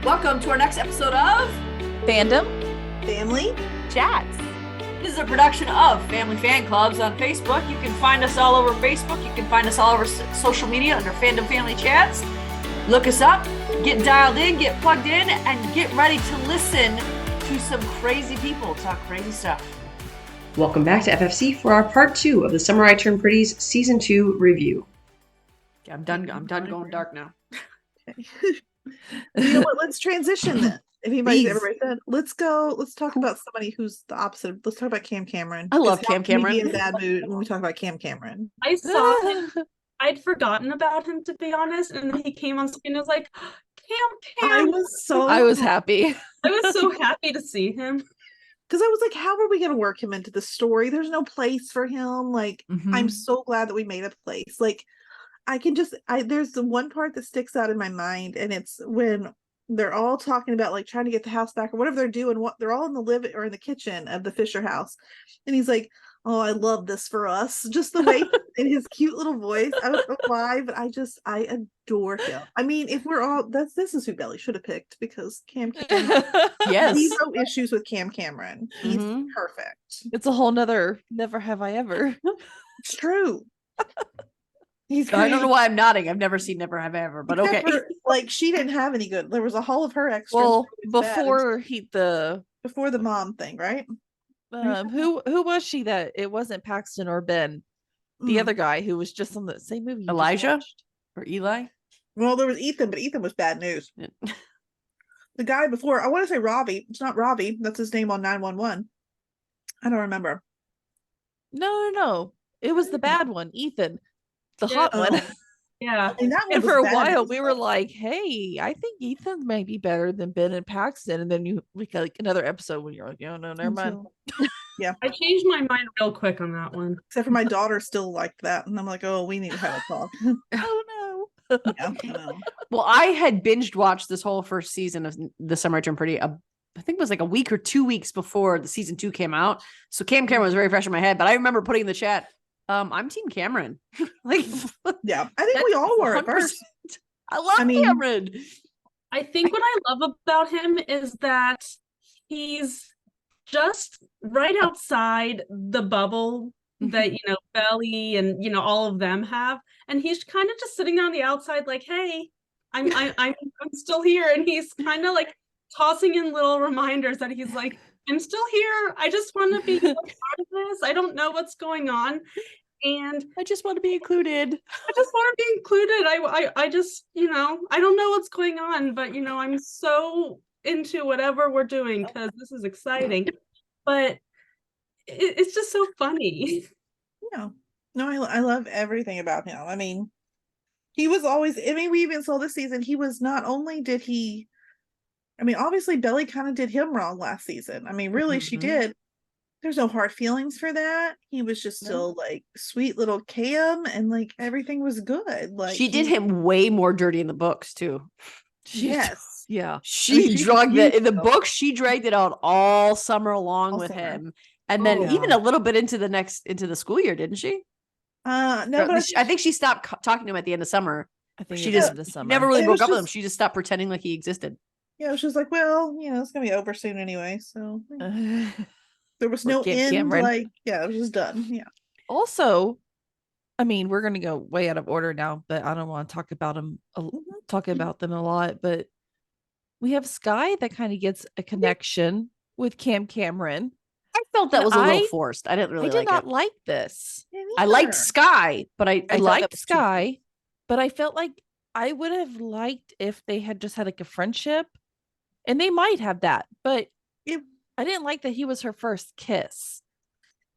Welcome to our next episode of Fandom Family Chats. This is a production of Family Fan Clubs on Facebook. You can find us all over Facebook. You can find us all over social media under Fandom Family Chats. Look us up, get dialed in, get plugged in, and get ready to listen to some crazy people talk crazy stuff. Welcome back to FFC for our part 2 of the Summer I Turned Pretty's Season 2 review. I'm done going dark now. You know what? Let's transition then. If everybody said, let's talk about somebody who's the opposite. Let's talk about Cam Cameron. I love Cam Cameron. Be in a bad mood when we talk about Cam Cameron. I saw him. I'd forgotten about him, to be honest, and then he came on screen and was like, Cam. I was happy. I was so happy to see him. Because I was like, how are we going to work him into the story? There's no place for him. Like, I'm so glad that we made a place. Like, there's the one part that sticks out in my mind, and it's when they're all talking about like trying to get the house back or whatever they're doing. What they're all in the living or in the kitchen of the Fisher house, and he's like, "Oh, I love this for us." Just the way in his cute little voice. I don't know why, but I adore him. I mean, if we're all this is who Belly should have picked, because Cam Cameron. Yes, he's no issues with Cam Cameron. He's perfect. It's a whole nother never have I ever. It's true. I don't know why I'm nodding. I've never seen Never Have I Ever, but okay. Like, she didn't have any good. There was a whole of her extras. Well, before the mom thing, right? Who was she that it wasn't Paxton or Ben? The other guy who was just on the same movie. Elijah or Eli? Well, there was Ethan, but Ethan was bad news. Yeah. The guy before, I want to say Robbie. It's not Robbie. That's his name on 911. I don't remember. No. It was the bad one, Ethan. The hot one. Yeah. And for a while we were like, hey, I think Ethan might be better than Ben and Paxton. And then we got like another episode when you're like, oh no, never mind. Yeah. I changed my mind real quick on that one. Except for my daughter still liked that. And I'm like, oh, we need to have a talk. Oh no. Yeah, no. Well, I had binged watched this whole first season of The Summer I Turned Pretty. I think it was like a week or 2 weeks before the season 2 came out. So Cam Cameron was very fresh in my head, but I remember putting in the chat, I'm Team Cameron. Like, yeah, I think we all were at first. I love Cameron. I think what I love about him is that he's just right outside the bubble that, Belly and, all of them have. And he's kind of just sitting on the outside like, hey, I'm still here. And he's kind of like tossing in little reminders that he's like, I'm still here. I just want to be a part of this. I don't know what's going on. And I just want to be included. I just, I don't know what's going on, but, I'm so into whatever we're doing because this is exciting. But it's just so funny. Yeah. No, I love everything about him. I mean, he was always, we even saw this season, he was not only did he, obviously Belly kind of did him wrong last season. Really, she did. There's no hard feelings for that. He was just still like sweet little Cam, and like everything was good. Like, she did him way more dirty in the books too. Yes. Yeah. She dragged it in the book. She dragged it out all summer long with him. And then even a little bit into the school year, didn't she? No, but I think she stopped talking to him at the end of summer. I think she just never really broke up with him. She just stopped pretending like he existed. Yeah, she was like, well, it's gonna be over soon anyway. So there was no end. Cameron. Like, it was just done. Yeah. Also, we're gonna go way out of order now, but I don't want to talk about them. Talk about them a lot, but we have Sky that kind of gets a connection with Cam Cameron. I felt that was a little forced. I didn't really like it. I did not like this. I liked Sky, but I liked Sky, but I felt like I would have liked if they had just had like a friendship, and they might have that, but I didn't like that he was her first kiss.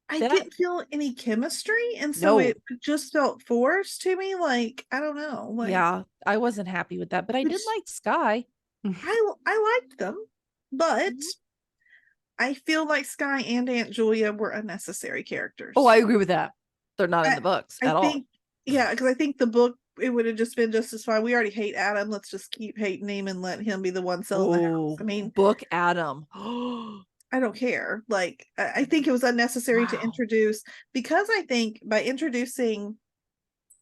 I didn't feel any chemistry, and so it just felt forced to me. Like, I don't know. Like, yeah, I wasn't happy with that, but I did like Sky. I liked them, but I feel like Sky and Aunt Julia were unnecessary characters. Oh, I agree with that. They're not in the books at all. Yeah, because I think the book, it would have just been just as fine. We already hate Adam. Let's just keep hating him and let him be the one selling the house. Book Adam. I don't care. Like, I think it was unnecessary to introduce, because I think by introducing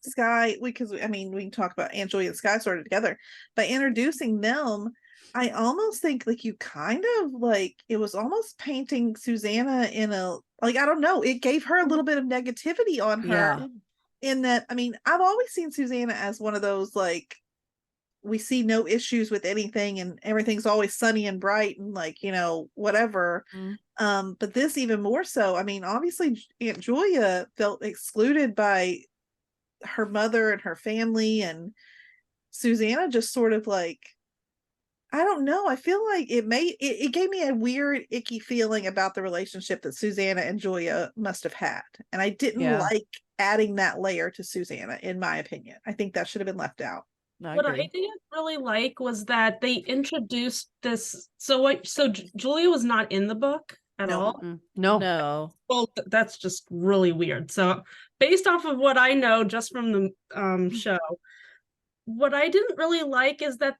Sky, because we can talk about Aunt Julia and Sky sort of together. By introducing them, I almost think like you kind of like it was almost painting Susanna in a like I don't know, it gave her a little bit of negativity on her Yeah. in that I mean, I've always seen Susanna as one of those like we see no issues with anything and everything's always sunny and bright and like, whatever. But this even more so. I mean, obviously Aunt Julia felt excluded by her mother and her family and Susanna just sort of like I don't know. I feel like it gave me a weird, icky feeling about the relationship that Susanna and Julia must have had. And I didn't Yeah. like adding that layer to Susanna, in my opinion. I think that should have been left out. No, I What I agree. didn't really like was that they introduced this. So Julia was not in the book at No. all. No. No. Well, that's just really weird. So based off of what I know just from the show, what I didn't really like is that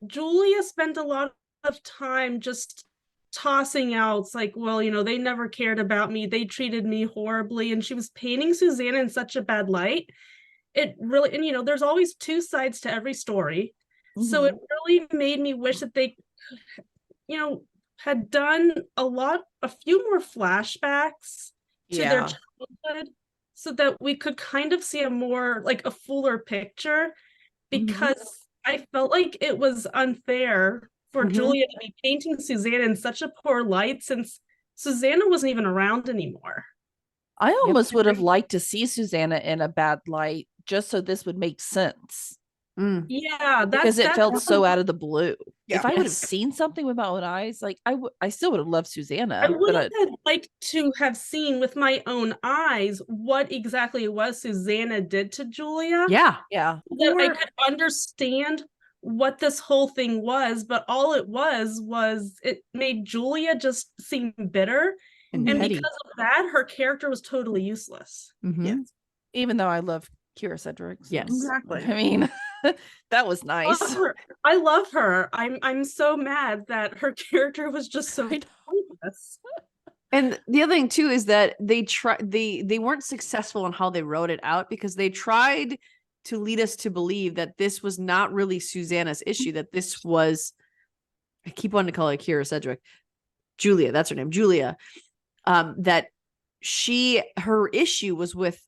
Julia spent a lot of time just tossing out, it's like, well, they never cared about me. They treated me horribly. And she was painting Susanna in such a bad light. It really, and there's always two sides to every story. So it really made me wish that they, had done a few more flashbacks to their Yeah. childhood so that we could kind of see a fuller picture, because I felt like it was unfair for Julia to be painting Susanna in such a poor light since Susanna wasn't even around anymore. I almost would have liked to see Susanna in a bad light just so this would make sense. Yeah, Because it felt so out of the blue. Yeah. If I would have seen something with my own eyes, like I still would have loved Susanna. I would but have liked to have seen with my own eyes what exactly it was Susanna did to Julia. Yeah. yeah. So that I could understand what this whole thing was, but all it was it made Julia just seem bitter. And And petty. because of that, her character was totally useless. Yes. Even though I love Kira Cedric. So, Yes. Exactly. I mean, that was nice. I love her. I'm so mad that her character was just so pointless. And the other thing too is that they weren't successful in how they wrote it out, because they tried to lead us to believe that this was not really Susanna's issue, that this was, I keep wanting to call her Kira Cedric, Julia, that's her name, Julia, that her issue was with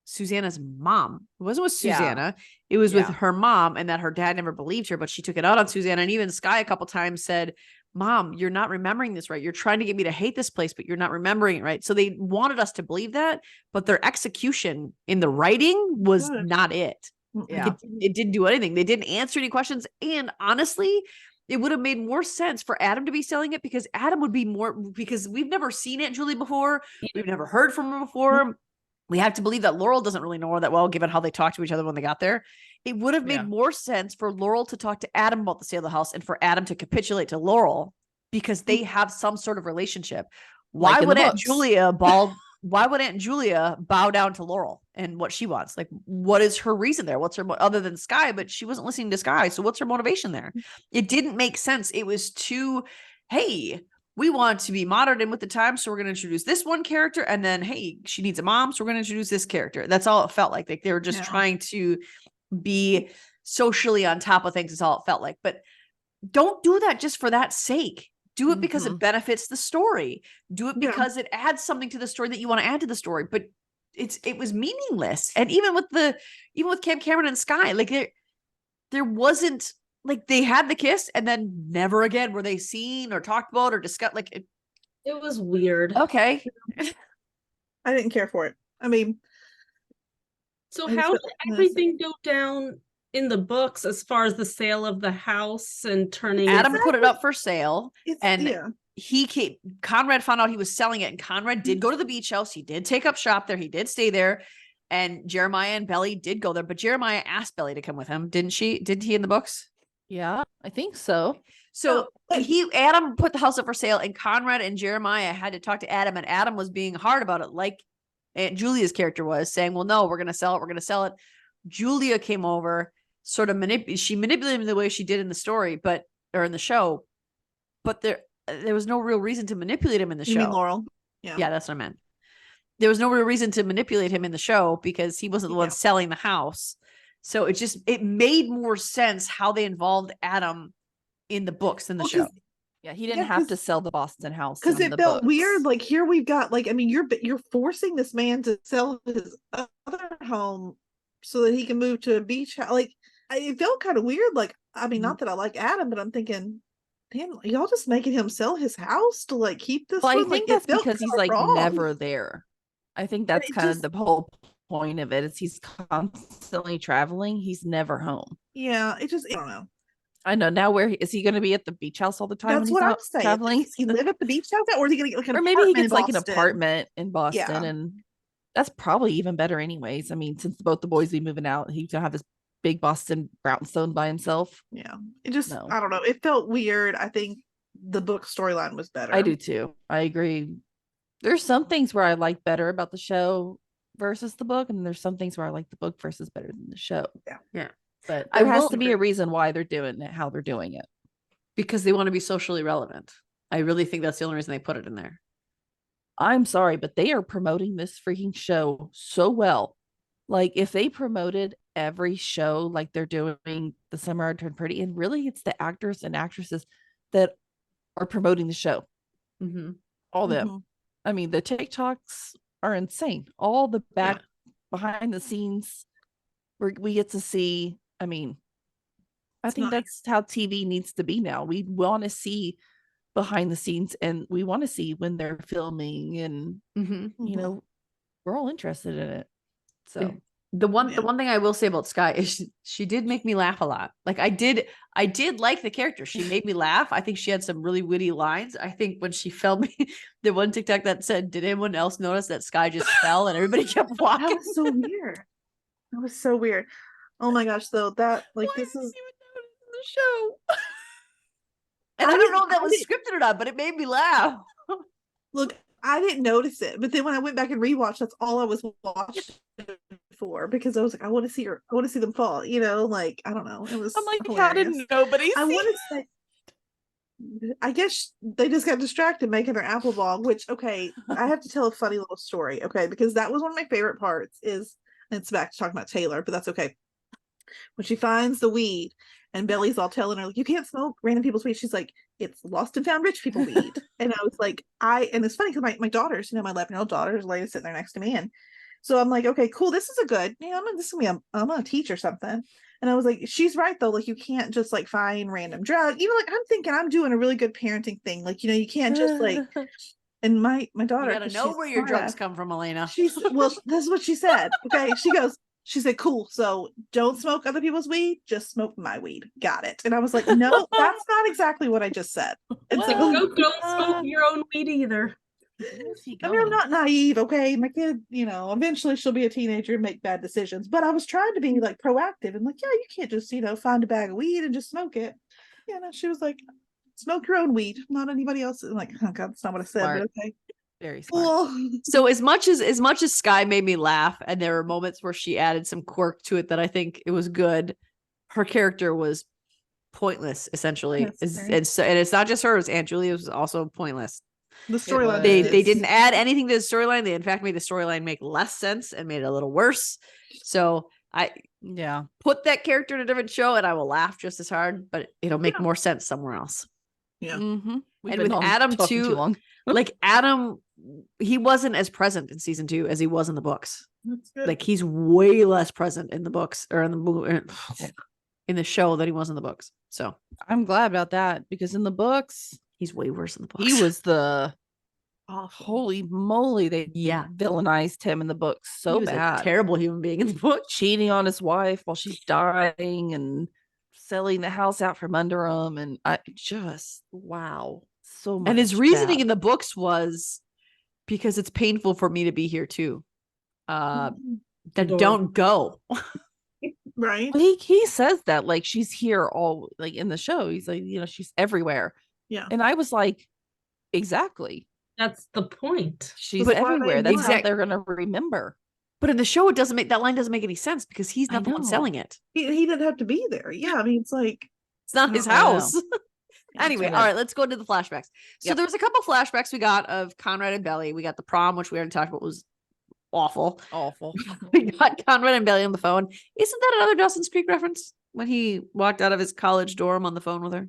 Susanna's mom. It wasn't with Susanna. It was with her mom, and that her dad never believed her, but she took it out on Susanna. And even Sky a couple times said, Mom, you're not remembering this right. You're trying to get me to hate this place, but you're not remembering it right. So they wanted us to believe that, but their execution in the writing was not it. Yeah. It didn't do anything. They didn't answer any questions. And honestly, it would have made more sense for Adam to be selling it, because Adam would be more, because we've never seen Aunt Julie before. We've never heard from her before. We have to believe that Laurel doesn't really know her that well, given how they talked to each other when they got there. It would have made more sense for Laurel to talk to Adam about the sale of the house and for Adam to capitulate to Laurel, because they have some sort of relationship. Why would Aunt Julia bow down to Laurel and what she wants? Like, what is her reason there? What's her, other than Sky, but she wasn't listening to Sky. So what's her motivation there? It didn't make sense. It was too, hey, we want to be modern and with the times, so we're going to introduce this one character, and then, hey, she needs a mom, so we're going to introduce this character. That's all it felt like. Like they were just trying to be socially on top of things. Is all it felt like. But don't do that just for that sake. Do it because it benefits the story. Do it because it adds something to the story that you want to add to the story. But it was meaningless. And even with Cam Cameron and Sky, like there wasn't, like, they had the kiss and then never again were they seen or talked about or discussed. Like it was weird. Okay. I didn't care for it. I mean, so how did everything go down in the books as far as the sale of the house and turning Adam put it up for sale, and yeah. Conrad found out he was selling it, and Conrad did go to the beach house. He did take up shop there. He did stay there, and Jeremiah and Belly did go there, but Jeremiah asked Belly to come with him. Didn't he in the books? Yeah, I think so. So Adam put the house up for sale, and Conrad and Jeremiah had to talk to Adam, and Adam was being hard about it, like Aunt Julia's character was, saying, well, no, we're going to sell it. We're going to sell it. Julia came over, sort of manipulated him the way she did in the story, or in the show, but there was no real reason to manipulate him in the show. You mean Laurel? Yeah, that's what I meant. There was no real reason to manipulate him in the show because he wasn't the one selling the house. So it made more sense how they involved Adam in the books than the Well, show. 'cause- Yeah, he didn't Yeah, have to 'cause- sell the Boston house because in it the felt books. weird. Like here we've got like, I mean, you're forcing this man to sell his other home so that he can move to a beach house. Like it felt kind of weird. Like I mean, not that I like Adam, but I'm thinking, damn, y'all just making him sell his house to like keep this Well, I one. think Like that's it felt because he's kinda like wrong. never there. I think that's it kind just- of the whole point of it is he's constantly traveling. He's never home. Yeah, it just I don't know. I know now where is he going to be at the beach house all the time when That's he's what I'm out saying. traveling? Does he live at the beach house, or is he gonna get like an Or maybe he apartment in gets like an Boston? apartment in Boston, Yeah. and that's probably even better anyways. I mean, since both the boys be moving out, he's gonna have this big Boston brownstone by himself. Yeah, it just No. I don't know. It felt weird. I think the book storyline was better. I do too. I agree. There's some things where I like better about the show versus the book, and there's some things where I like the book versus better than the show. Yeah. But I there has will to be a agree. reason why they're doing it, how they're doing it. Because they want to be socially relevant. I really think that's the only reason they put it in there. I'm sorry, but they are promoting this freaking show so well. Like if they promoted every show like they're doing The Summer I Turned Pretty, and really it's the actors and actresses that are promoting the show. Mm-hmm. All them. Mhm. I mean, the TikToks are insane. All the back behind the scenes we get to see. I mean, I It's think nice. that's how TV needs to be now. We want to see behind the scenes, and we want to see when they're filming, and Mm-hmm. you know, we're all interested in it. So The one Yeah. thing I will say about Sky is she did make me laugh a lot. Like I did like the character. She made me laugh. I think she had some really witty lines. I think when she fell, the one TikTok that said, "Did anyone else notice that Sky just fell?" and everybody kept That walking. was so weird. That was so weird. Oh my gosh, though that like why this didn't is you even notice in the show? And I don't know if that I was didn't- scripted or not, but it made me laugh. look. I didn't notice it, but then when I went back and rewatched, that's all I was watching for because I was like, I want to see her. I want to see them fall. You know, like I don't know. It was. I'm like, how hilarious. did nobody I see? want to say. I guess they just got distracted making their apple ball, which okay, I have to tell a funny little story, okay, because that was one of my favorite parts is and it's back to talking about Taylor, but that's okay. When she finds the weed and Belly's all telling her, like, you can't smoke random people's weed. She's like, it's lost and found rich people weed. And I was like, and it's funny because my daughters, my 11-year-old daughter is lady sitting there next to me. And so I'm like, okay, cool. This is a good, this is gonna be I'm gonna teach her something. And I was like, she's right though. Like you can't just like find random drug. Like I'm thinking I'm doing a really good parenting thing. Like, you can't just like, and my daughter, You gotta 'cause know she's where your smart drugs ass, come from, Elena. well, this is what she said. Okay. She said, cool. So don't smoke other people's weed, just smoke my weed. Got it. And I was like, no, that's not exactly what I just said. And so Don't smoke your own weed either. Where's he I mean, I'm going? not naive, okay? My kid, eventually she'll be a teenager and make bad decisions. But I was trying to be like proactive and like, yeah, you can't just, find a bag of weed and just smoke it. Yeah, no, she was like, smoke your own weed, not anybody else. I'm like, oh God, that's not what I said, Smart. but okay. Very smart. Cool. So as much as Sky made me laugh, and there were moments where she added some quirk to it that I think it was good, her character was pointless, essentially. That's fair. And it's not just her, it was Aunt Julia was also pointless. The storyline. They was- didn't add anything to the storyline. They in fact made the storyline make less sense and made it a little worse. So I Yeah. put that character in a different show and I will laugh just as hard, but it'll make Yeah. more sense somewhere else. Yeah. Mm-hmm. And with Adam too, long. like Adam, he wasn't as present in season 2 as he was in the books. That's good. Like he's way less present in the books or in the movie, in the show than he was in the books. So I'm glad about that because in the books, he's way worse in the books. he was the Awful. holy moly. They villainized him in the books He so was bad. a terrible human being in the book. Cheating on his wife while she's dying and selling the house out from under him. And I just, wow. So much. And his reasoning bad. in the books was because it's painful for me to be here too. Then Adorable. don't go. Right. Well, he says that like she's here all like in the show. He's like, she's everywhere. Yeah. And I was like, exactly. That's the point. She's But why everywhere. they That's want- how they're gonna remember. But in the show, that line doesn't make any sense because he's I not the one know. selling it. He didn't have to be there. Yeah. I mean, it's like, It's not his I know. house. Yeah, Anyway, so all that- right, let's go into the flashbacks. So Yep. there was a couple flashbacks we got of Conrad and Belly. We got the prom, which we already talked about was awful. Awful. We got Conrad and Belly on the phone. Isn't that another Dawson's Creek reference when he walked out of his college dorm on the phone with her?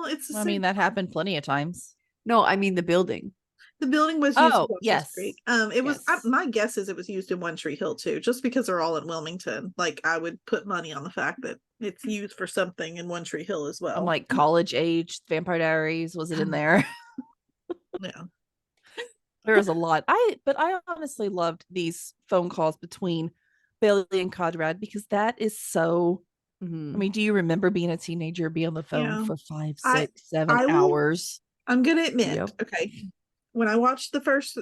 Well, it's the I same. mean, that happened plenty of times. No, I mean the building. The building was used. Oh, in yes. Creek. It was. Yes. My guess is it was used in One Tree Hill too, just because they're all in Wilmington. Like I would put money on the fact that it's used for something in One Tree Hill as well. I'm like college age Vampire Diaries. Was it in there? Yeah. There was a lot. But I honestly loved these phone calls between Bailey and Conrad because that is so. I mean, do you remember being a teenager, be on the phone for 5, 6, 7 hours? I'm gonna admit, Yep. okay, when I watched the first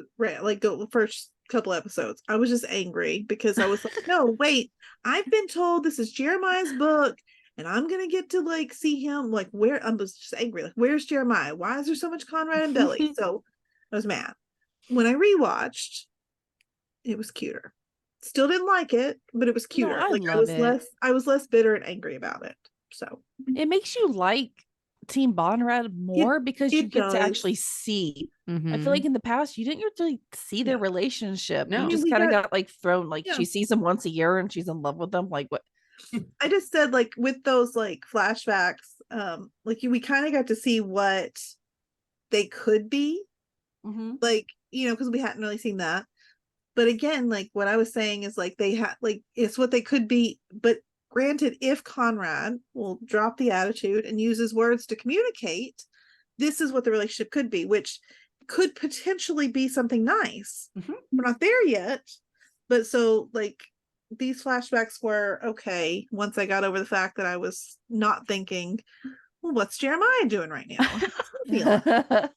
couple episodes, I was just angry because I was like, no, wait, I've been told this is Jeremiah's book, and I'm gonna get to like see him. Like, where? I was just angry. Like, where's Jeremiah? Why is there so much Conrad and Belly? So I was mad. When I rewatched, it was cuter. Still didn't like it, but it was cuter. No, I was less bitter and angry about it. So it makes you like Team Bonrad more because you get to actually see. I feel like in the past you didn't really see their relationship. No. You just kind of got like thrown, like she sees him once a year and she's in love with him. Like what? I just said, like with those like flashbacks, like we kind of got to see what they could be, like, you know, because we hadn't really seen that. But again, like what I was saying is like they had like it's what they could be. But granted, if Conrad will drop the attitude and use his words to communicate, this is what the relationship could be, which could potentially be something nice. We're not there yet. But so like these flashbacks were okay once I got over the fact that I was not thinking, well, what's Jeremiah doing right now?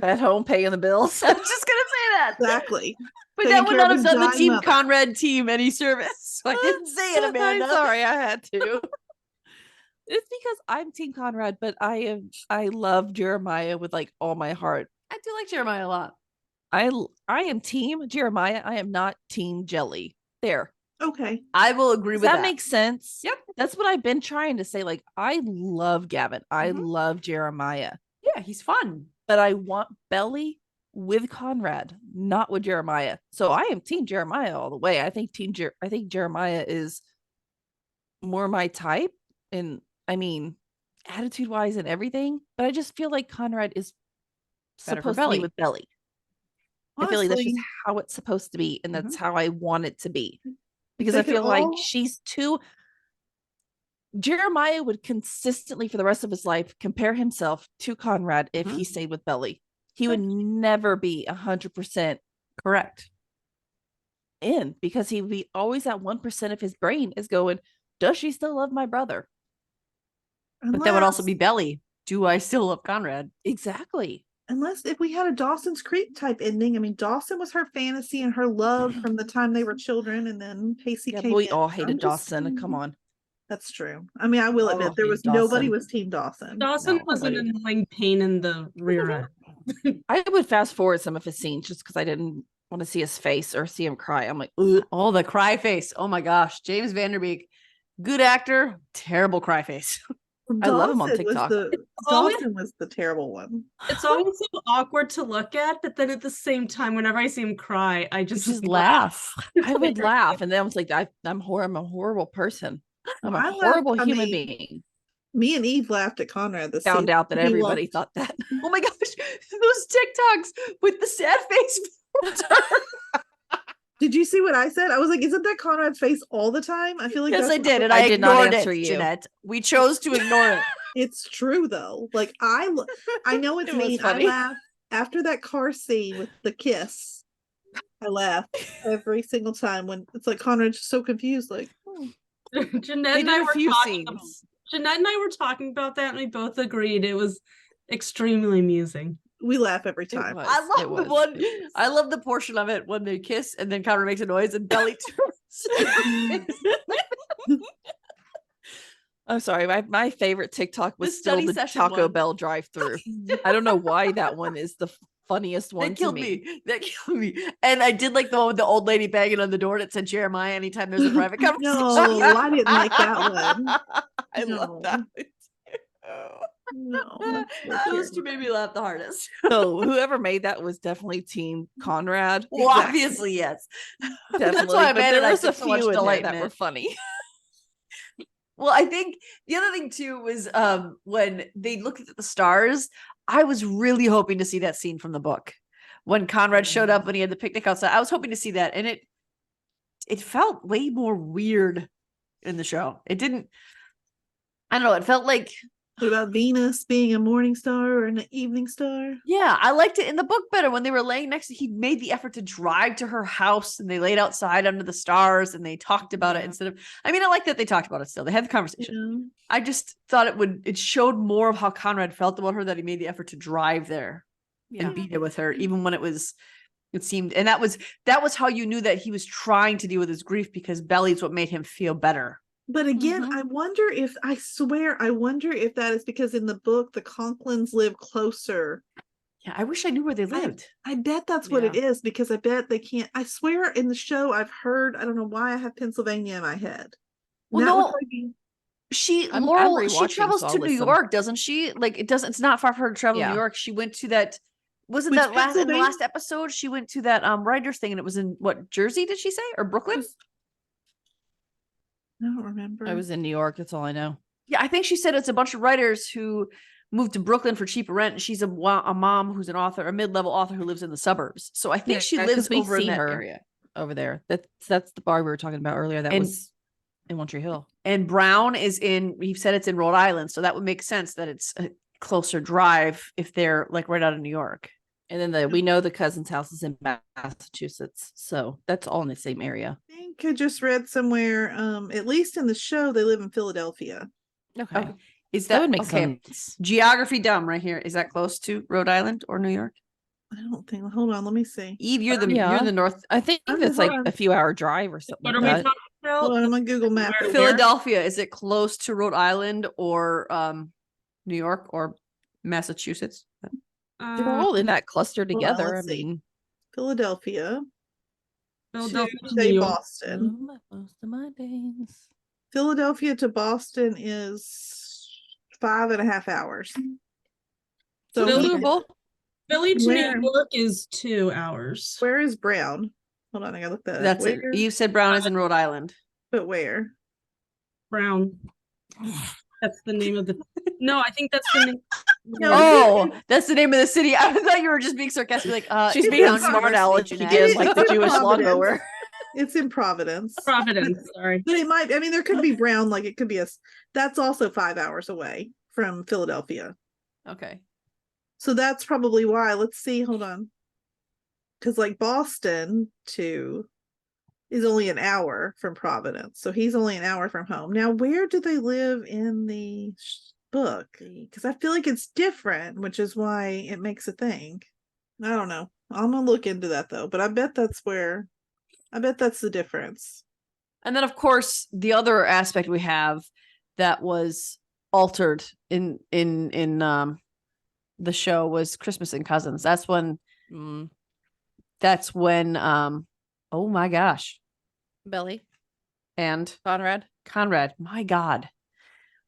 At home paying the bills. I was just gonna say that. Exactly. But that would not have done the Team Conrad team any service. So I didn't say it, Amanda. I'm sorry, I had to. It's because I'm Team Conrad, but I love Jeremiah with like all my heart. I do like Jeremiah a lot. I am Team Jeremiah. I am not Team Jelly. There. Okay. I will agree with that. That makes sense. Yep. That's what I've been trying to say. Like, I love Gavin. I love Jeremiah. Yeah, he's fun. But I want Belly with Conrad, not with Jeremiah. So I am Team Jeremiah all the way. I think Jeremiah is more my type, and I mean, attitude wise and everything. But I just feel like Conrad is Better for supposed to be Belly. with Belly. I feel like that's just how it's supposed to be, and that's how I want it to be. Because I feel like she's too. Jeremiah would consistently, for the rest of his life, compare himself to Conrad if he stayed with Belly. He would never be 100% correct in, because he would be always at 1% of his brain is going, does she still love my brother? But that would also be Belly. Do I still love Conrad? Exactly. Unless if we had a Dawson's Creek type ending. I mean, Dawson was her fantasy and her love from the time they were children, and then Casey came we in. all hated Dawson. Come on. That's true. I mean, I will admit there was nobody was Team Dawson. Dawson was an annoying pain in the rear end. I would fast forward some of his scenes just because I didn't want to see his face or see him cry. I'm like, ugh. Oh, the cry face. Oh my gosh. James Vanderbeek, good actor, terrible cry face. I love him on TikTok. Dawson was the terrible one. It's always so awkward to look at, but then at the same time, whenever I see him cry, I just laugh. I would laugh, and then I was like, I'm a horrible person. I'm a horrible human being. Me and Eve laughed at Conrad. Found out that everybody thought that. Oh my gosh, those TikToks with the sad face. Did you see what I said? I was like, isn't that Conrad's face all the time? I feel like yes, that's I did, and I did not ignored answer it, you, Jeanette. We chose to ignore it. It's true though. Like I know it's mean. I laugh after that car scene with the kiss. I laugh every single time when it's like Conrad's just so confused. Like Jeanette and I were talking about that, and we both agreed it was extremely amusing. We laugh every time. I love the portion of it when they kiss and then Conrad makes a noise and Belly turns. I'm sorry. My favorite TikTok was still the Taco Bell drive-thru. I don't know why that one is the funniest one. That killed me. And I did like the one with the old lady banging on the door that said Jeremiah anytime there's a private conversation. No, I didn't like that one. I love that. No, those two made me laugh the hardest. So whoever made that was definitely Team Conrad. Well, obviously, yes. Definitely. That's why I made it. There was a few in there that were funny. Well, I think the other thing too was when they looked at the stars, I was really hoping to see that scene from the book. When Conrad showed up when he had the picnic outside, I was hoping to see that. And it felt way more weird in the show. It didn't, I don't know, it felt like, What about Venus being a morning star or an evening star? yeah, I liked it in the book better when they were laying next to, he made the effort to drive to her house and they laid outside under the stars and they talked about it instead of, I mean, I like that they talked about it still. They had the conversation. I just thought it showed more of how Conrad felt about her, that he made the effort to drive there and be there with her, even when it seemed, and that was how you knew that he was trying to deal with his grief, because Belly's what made him feel better. But again, I wonder if that is because in the book, the Conklins live closer. Yeah, I wish I knew where they lived. I bet that's what it is, because I bet they can't. I swear in the show, I've heard, I don't know why I have Pennsylvania in my head. Well, That no, would probably be- Laurel, she travels to New York, doesn't she? Like it's not far for her to travel to New York. She went to that, wasn't Which that in the Pennsylvania? last episode? She went to that writers thing, and it was in what, Jersey, did she say? Or Brooklyn? I don't remember. I was in New York. That's all I know. Yeah, I think she said it's a bunch of writers who moved to Brooklyn for cheaper rent. And she's a mom who's an author, a mid-level author who lives in the suburbs. So I think she lives over in that area. Over there. That's the bar we were talking about earlier. That was in One Tree Hill. And Brown is he said it's in Rhode Island. So that would make sense that it's a closer drive if they're like right out of New York. And then we know the cousin's house is in Massachusetts. So that's all in the same area. I think I just read somewhere, at least in the show, they live in Philadelphia. Okay. Is that would make okay? sense. Geography dumb right here. Is that close to Rhode Island or New York? I don't think. Hold on, let me see. Eve, you're the north. I think Okay, that's like hold on. a few hour drive or something What are like we that. talking about? Hold on, I'm on Google Maps. Where? Philadelphia, is it close to Rhode Island or New York or Massachusetts? They're all in that cluster hold on, together. I let's see. mean, Philadelphia Philadelphia to to New say York. Boston. most of my days. Philadelphia to Boston is 5.5 hours. So Philly- Doable. Philly to Where? New York is 2 hours. where is Brown? Hold on, I gotta look that up. That's it. Where? You said Brown is in Rhode Island. But where? Brown. That's the name of the. No, I think that's the name. No, Oh, that's the name of the city. I thought you were just being sarcastic. Like, She's it's being in smart University, aleck Jeanette. again, like the It's in Jewish Providence. lawnmower. It's in Providence. Providence. Sorry. But it might, I mean, there could be Brown, like it could be that's also 5 hours away from Philadelphia. Okay. So that's probably why. Let's see, hold on. Because like Boston is only an hour from Providence. So he's only an hour from home. Now, where do they live in the book? Because I feel like it's different, which is why it makes a thing. I don't know. I'm gonna look into that though, but I bet that's the difference. And then, of course, the other aspect we have that was altered in the show was Christmas and Cousins. That's when oh my gosh. Belly. And Conrad. My God.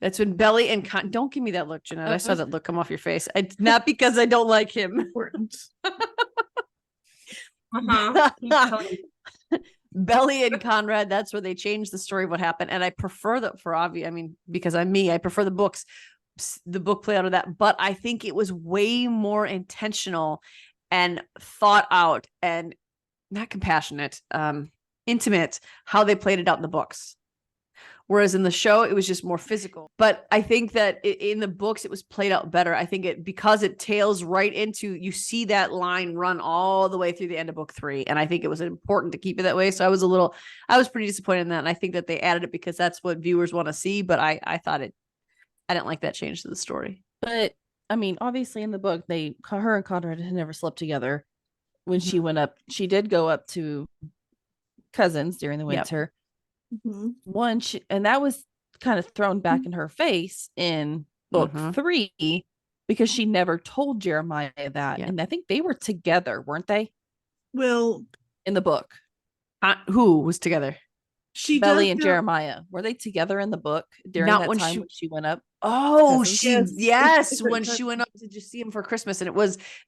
That's when Belly and don't give me that look, Jeanette. I saw that look come off your face. It's not because I don't like him. Important. Belly and Conrad, that's where they changed the story of what happened. And I prefer that for obvious, I mean, because I'm me, I prefer the book play out of that. But I think it was way more intentional and thought out and not compassionate, intimate, how they played it out in the books. Whereas in the show, it was just more physical. But I think that in the books, it was played out better. I think because it tails right into, you see that line run all the way through the end of book 3. And I think it was important to keep it that way. So I was pretty disappointed in that. And I think that they added it because that's what viewers want to see. But I thought I didn't like that change to the story. But I mean, obviously in the book, her and Conrad had never slept together. When she went up, she did go up to Cousins during the winter. Mm-hmm. And that was kind of thrown back in her face in book 3 because she never told Jeremiah that. And I think they were together, weren't they? Well, in the book. Who was together? Belly and Jeremiah. Were they together in the book during that time when she went up? Oh, Cousins? yes. When she went up to just see him for Christmas, and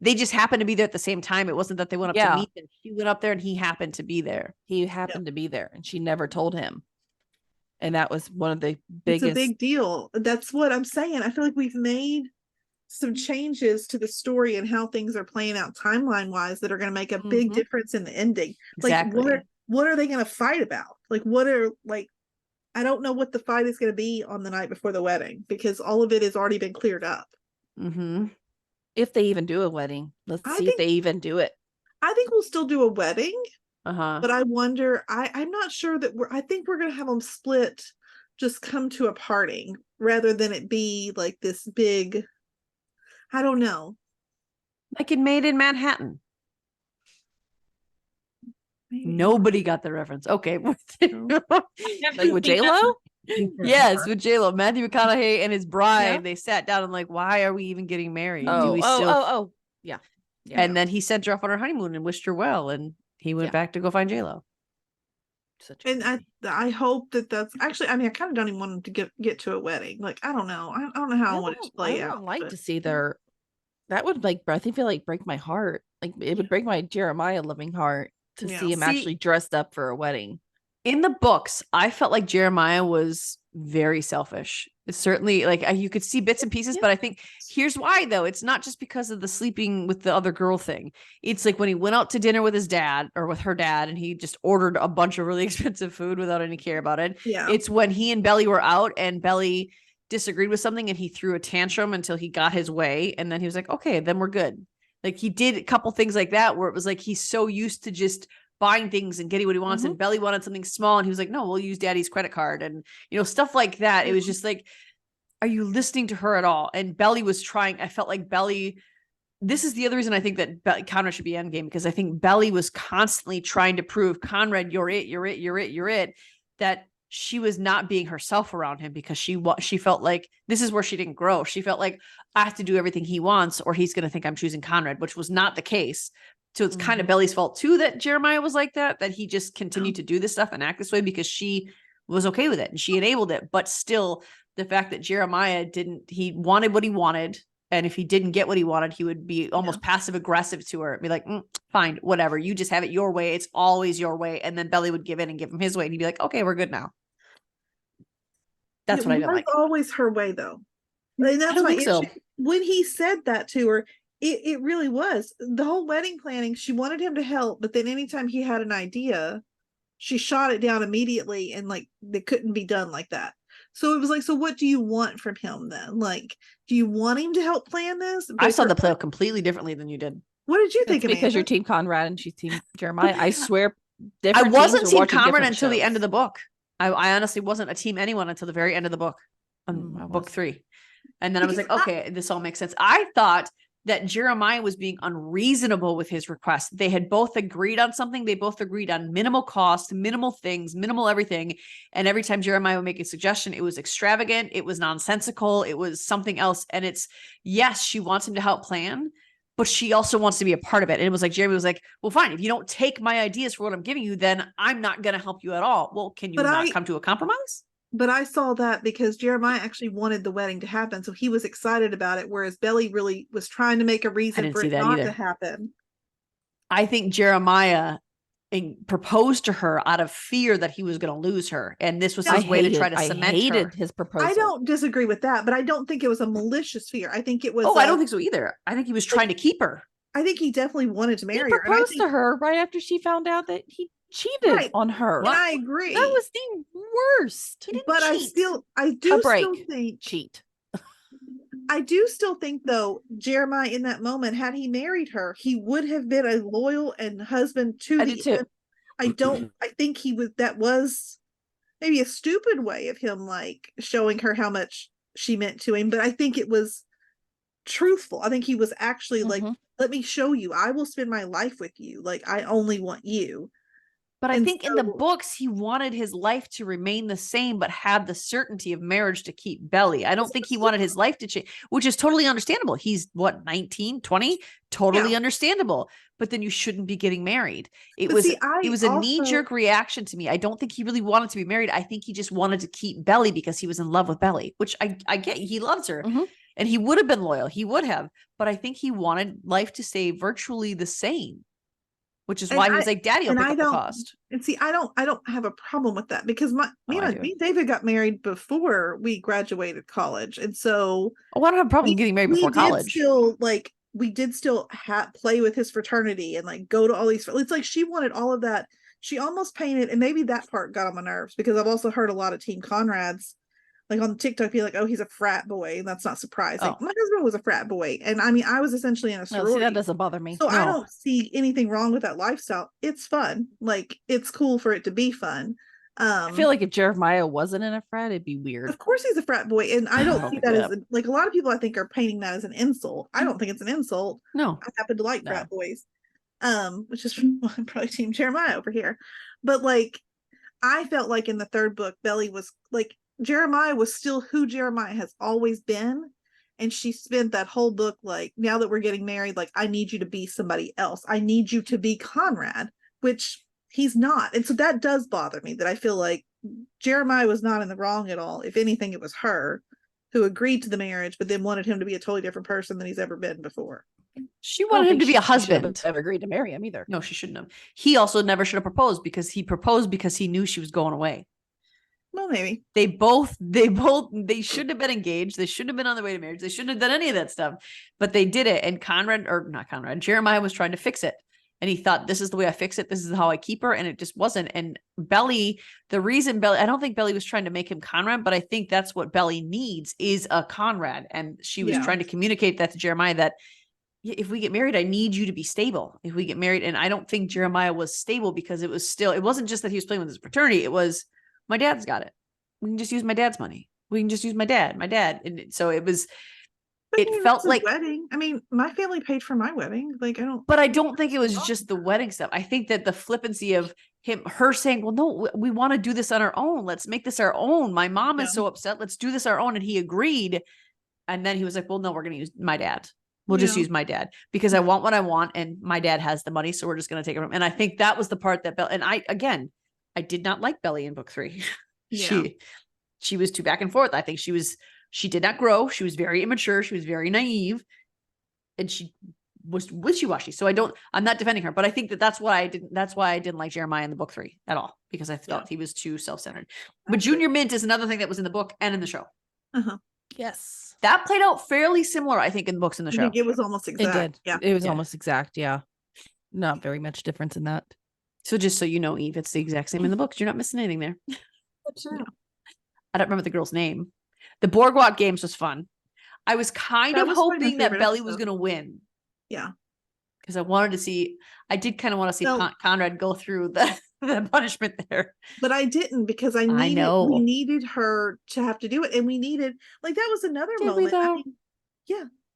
they just happened to be there at the same time. It wasn't that they went up to meet him. She went up there and he happened to be there. He happened to be there and she never told him. And that was one of the It's biggest. a big deal. That's what I'm saying. I feel like we've made some changes to the story and how things are playing out timeline wise that are going to make a big difference in the ending. Exactly. Like what are they going to fight about? Like I don't know what the fight is going to be on the night before the wedding, because all of it has already been cleared up. If they even do a wedding, let's see if they even do it. I think we'll still do a wedding. Uh-huh. But I wonder, I'm not sure that I think we're going to have them split, just come to a parting rather than it be like this big, I don't know. Like it Made in Manhattan. Maybe. Nobody got the reference. Okay. Like with J-Lo? Yes, with J-Lo. Matthew McConaughey and his bride, they sat down and like, why are we even getting married? Do we still... Yeah. And then he sent her off on her honeymoon and wished her well, and he went back to go find J-Lo. And I hope that's actually, I mean, I kind of don't even want them to get to a wedding. Like, I don't know. I don't know how I want it to play out. I would like to see that would I think feel like break my heart. Like it would break my Jeremiah loving heart to see him actually dressed up for a wedding. In the books, I felt like Jeremiah was very selfish. It's certainly like you could see bits and pieces, but I think here's why though. It's not just because of the sleeping with the other girl thing. It's like when he went out to dinner with his dad or with her dad and he just ordered a bunch of really expensive food without any care about it. Yeah. It's when he and Belly were out and Belly disagreed with something and he threw a tantrum until he got his way. And then he was like, okay, then we're good. Like he did a couple things like that where it was like he's so used to just buying things and getting what he wants, and Belly wanted something small and he was like, no, we'll use daddy's credit card, and stuff like that. It was just like, are you listening to her at all? And Belly was trying. I felt like Belly, this is the other reason I think that Conrad should be endgame, because I think Belly was constantly trying to prove, Conrad, you're it, that she was not being herself around him, because she felt like this is where she didn't grow. She felt like I have to do everything he wants or he's going to think I'm choosing Conrad, which was not the case. So it's kind of Belly's fault too that Jeremiah was like that he just continued to do this stuff and act this way, because she was okay with it and she enabled it. But still, the fact that Jeremiah he wanted what he wanted. And if he didn't get what he wanted, he would be almost passive aggressive to her. Be like, fine, whatever. You just have it your way. It's always your way. And then Belly would give in and give him his way. And he'd be like, okay, we're good now. That's what I didn't like. It was always her way though. And that's my issue. So. When he said that to her, it really was the whole wedding planning. She wanted him to help, but then anytime he had an idea, she shot it down immediately, and like it couldn't be done like that. So it was like, so what do you want from him then? Like, do you want him to help plan this? I saw the play out completely differently than you did. What did you think? Because you're Team Conrad and she's Team Jeremiah. I swear, I wasn't Team Conrad until the end of the book. I honestly wasn't a team anyone until the very end of the book, book 3, and then I was like, okay, this all makes sense. I thought that Jeremiah was being unreasonable with his request. They had both agreed on something. They both agreed on minimal cost, minimal things, minimal everything. And every time Jeremiah would make a suggestion, it was extravagant. It was nonsensical. It was something else. And it's, yes, she wants him to help plan, but she also wants to be a part of it. And it was like, Jeremy was like, well, fine. If you don't take my ideas for what I'm giving you, then I'm not going to help you at all. Well, can you not come to a compromise? But I saw that because Jeremiah actually wanted the wedding to happen. So he was excited about it. Whereas Belly really was trying to make a reason for it not to happen. I think Jeremiah proposed to her out of fear that he was going to lose her. And this was his way to try to cement her. His proposal. I don't disagree with that, but I don't think it was a malicious fear. I think it was. I don't think so either. I think he was trying to keep her. I think he definitely wanted to marry her. He proposed to her right after she found out that he cheated on her. And I agree. That was the worst. But I do still think cheat. I do still think though, Jeremiah in that moment, had he married her, he would have been a loyal and husband to the end. I think that was maybe a stupid way of him like showing her how much she meant to him, but I think it was truthful. I think he was actually like, let me show you, I will spend my life with you. Like, I only want you. But I think in the books, he wanted his life to remain the same, but have the certainty of marriage to keep Belly. I don't think he wanted his life to change, which is totally understandable. He's 19, 20, totally understandable. But then you shouldn't be getting married. It was a knee-jerk reaction to me. I don't think he really wanted to be married. I think he just wanted to keep Belly because he was in love with Belly, which I get. He loves her. And he would have been loyal. He would have. But I think he wanted life to stay virtually the same. which is And why he was like, Daddy will and pick I up the don't cost. and see, I don't have a problem with that because me I and do. David got married before we graduated college, and so Oh, I don't have a problem getting married before did college. still like we did still play with his fraternity and like go to all these. It's like she wanted all of that. She almost painted, and maybe that part got on my nerves because I've also heard a lot of Team Conrads like on TikTok be like, oh, he's a frat boy, and that's not surprising. Oh. My husband was a frat boy, and I mean, I was essentially in a No, sorority. see, that doesn't bother me. So I No. don't see anything wrong with that lifestyle. It's fun. Like it's cool for it to be fun. I feel like if Jeremiah wasn't in a frat, it'd be weird. Of course he's a frat boy, and I don't see pick that it as like a lot of people I think are painting that as an insult. I don't think it's an insult. No. I happen to like No. frat boys. Which is probably Team Jeremiah over here. But like I felt like in the third book, Belly was like Jeremiah was still who Jeremiah has always been. And she spent that whole book like, now that we're getting married, like, I need you to be somebody else. I need you to be Conrad, which he's not. And so that does bother me, that I feel like Jeremiah was not in the wrong at all. If anything, it was her who agreed to the marriage, but then wanted him to be a totally different person than he's ever been before. She I don't wanted him think to be a she should have husband. ever agreed to marry him either. No, she shouldn't have. He also never should have proposed because he proposed because he knew she was going away. Well, maybe. They shouldn't have been engaged. They shouldn't have been on the way to marriage. They shouldn't have done any of that stuff, but they did it. And Jeremiah was trying to fix it. And he thought, this is the way I fix it. This is how I keep her. And it just wasn't. And Belly, I don't think Belly was trying to make him Conrad, but I think that's what Belly needs is a Conrad. And she was trying to communicate that to Jeremiah, that if we get married, I need you to be stable. If we get married, and I don't think Jeremiah was stable because it wasn't just that he was playing with his fraternity. It was, my dad's got it. We can just use my dad's money. We can just use my dad. And so it was, it felt like wedding. I mean, my family paid for my wedding. Like, but I don't think it was just the wedding stuff. I think that the flippancy of her saying, well, no, we want to do this on our own. Let's make this our own. My mom is so upset. Let's do this our own. And he agreed. And then he was like, well, no, we're going to use my dad. We'll just use my dad because I want what I want. And my dad has the money. So we're just going to take it from him. And I think that was the part that I did not like Belly in book 3. Yeah. She was too back and forth. I think she did not grow. She was very immature. She was very naive, and she was wishy-washy. So I'm not defending her, but I think that's why I didn't like Jeremiah in the book 3 at all, because I felt he was too self-centered. But Junior Mint is another thing that was in the book and in the show. Yes. That played out fairly similar, I think, in the books and the show. I think it was almost exact. It did. Yeah. It was almost exact. Yeah. Not very much difference in that. So just so you know, Eve, it's the exact same in the books. You're not missing anything there. I don't remember the girl's name. The Boardwalk Games was fun. I was kind of hoping that Belly was going to win. Yeah. Because I did kind of want to see Conrad go through the punishment there. But I didn't, because we needed her to have to do it. And we needed, like, that was another moment.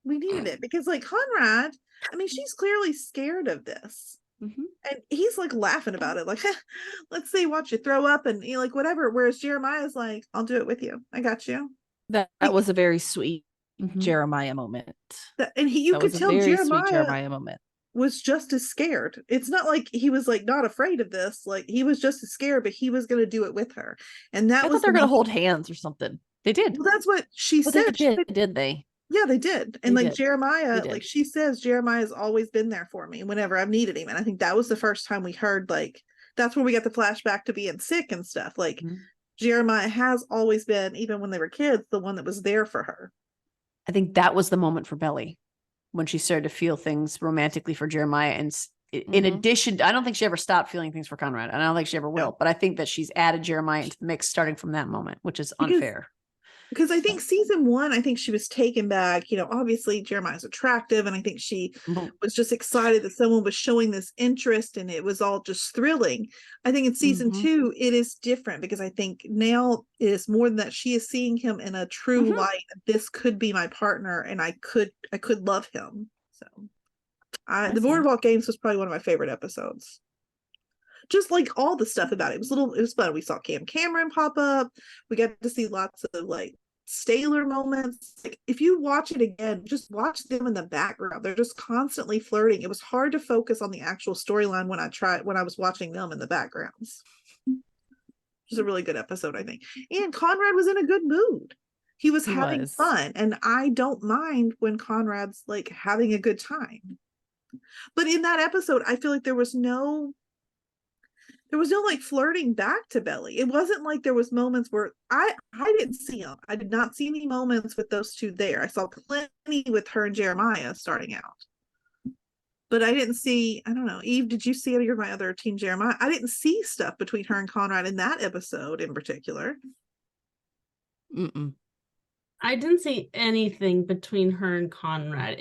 We needed it because, like, Conrad, I mean, she's clearly scared of this. Mm-hmm. And he's like laughing about it, like, let's see, watch you throw up and like whatever. Whereas Jeremiah's like, I'll do it with you. I got you. That was a very sweet Jeremiah moment. And you could tell Jeremiah moment was just as scared. It's not like he was like not afraid of this. Like he was just as scared, but he was going to do it with her. And that I thought they're going to hold hands or something. They did. Well, that's what she said. Did they? Yeah, they did. And like Jeremiah, like she says, Jeremiah's always been there for me whenever I've needed him. And I think that was the first time we heard, like, that's where we got the flashback to being sick and stuff. Like Jeremiah has always been, even when they were kids, the one that was there for her. I think that was the moment for Belly when she started to feel things romantically for Jeremiah. And in addition, I don't think she ever stopped feeling things for Conrad. And I don't think she ever will. But I think that she's added Jeremiah into the mix starting from that moment, which is unfair. Because I think season 1, I think she was taken back. Obviously Jeremiah's attractive, and I think she was just excited that someone was showing this interest, and it was all just thrilling. I think in season 2, it is different, because I think now it is more than that. She is seeing him in a true light. This could be my partner, and I could love him. So the Boardwalk Games was probably one of my favorite episodes. Just like all the stuff about it. It was fun. We saw Cam Cameron pop up. We got to see lots of like Staler moments. Like if you watch it again, just watch them in the background. They're just constantly flirting. It was hard to focus on the actual storyline when I was watching them in the backgrounds. It was a really good episode, I think. And Conrad was in a good mood. He was having fun. And I don't mind when Conrad's like having a good time. But in that episode, I feel like there was no like flirting back to Belly. It wasn't like there was moments where I didn't see them. I did not see any moments with those two there. I saw plenty with her and Jeremiah starting out. But I didn't see, I don't know, Eve, did you see any of my other Team Jeremiah? I didn't see stuff between her and Conrad in that episode in particular. Mm-mm. I didn't see anything between her and Conrad.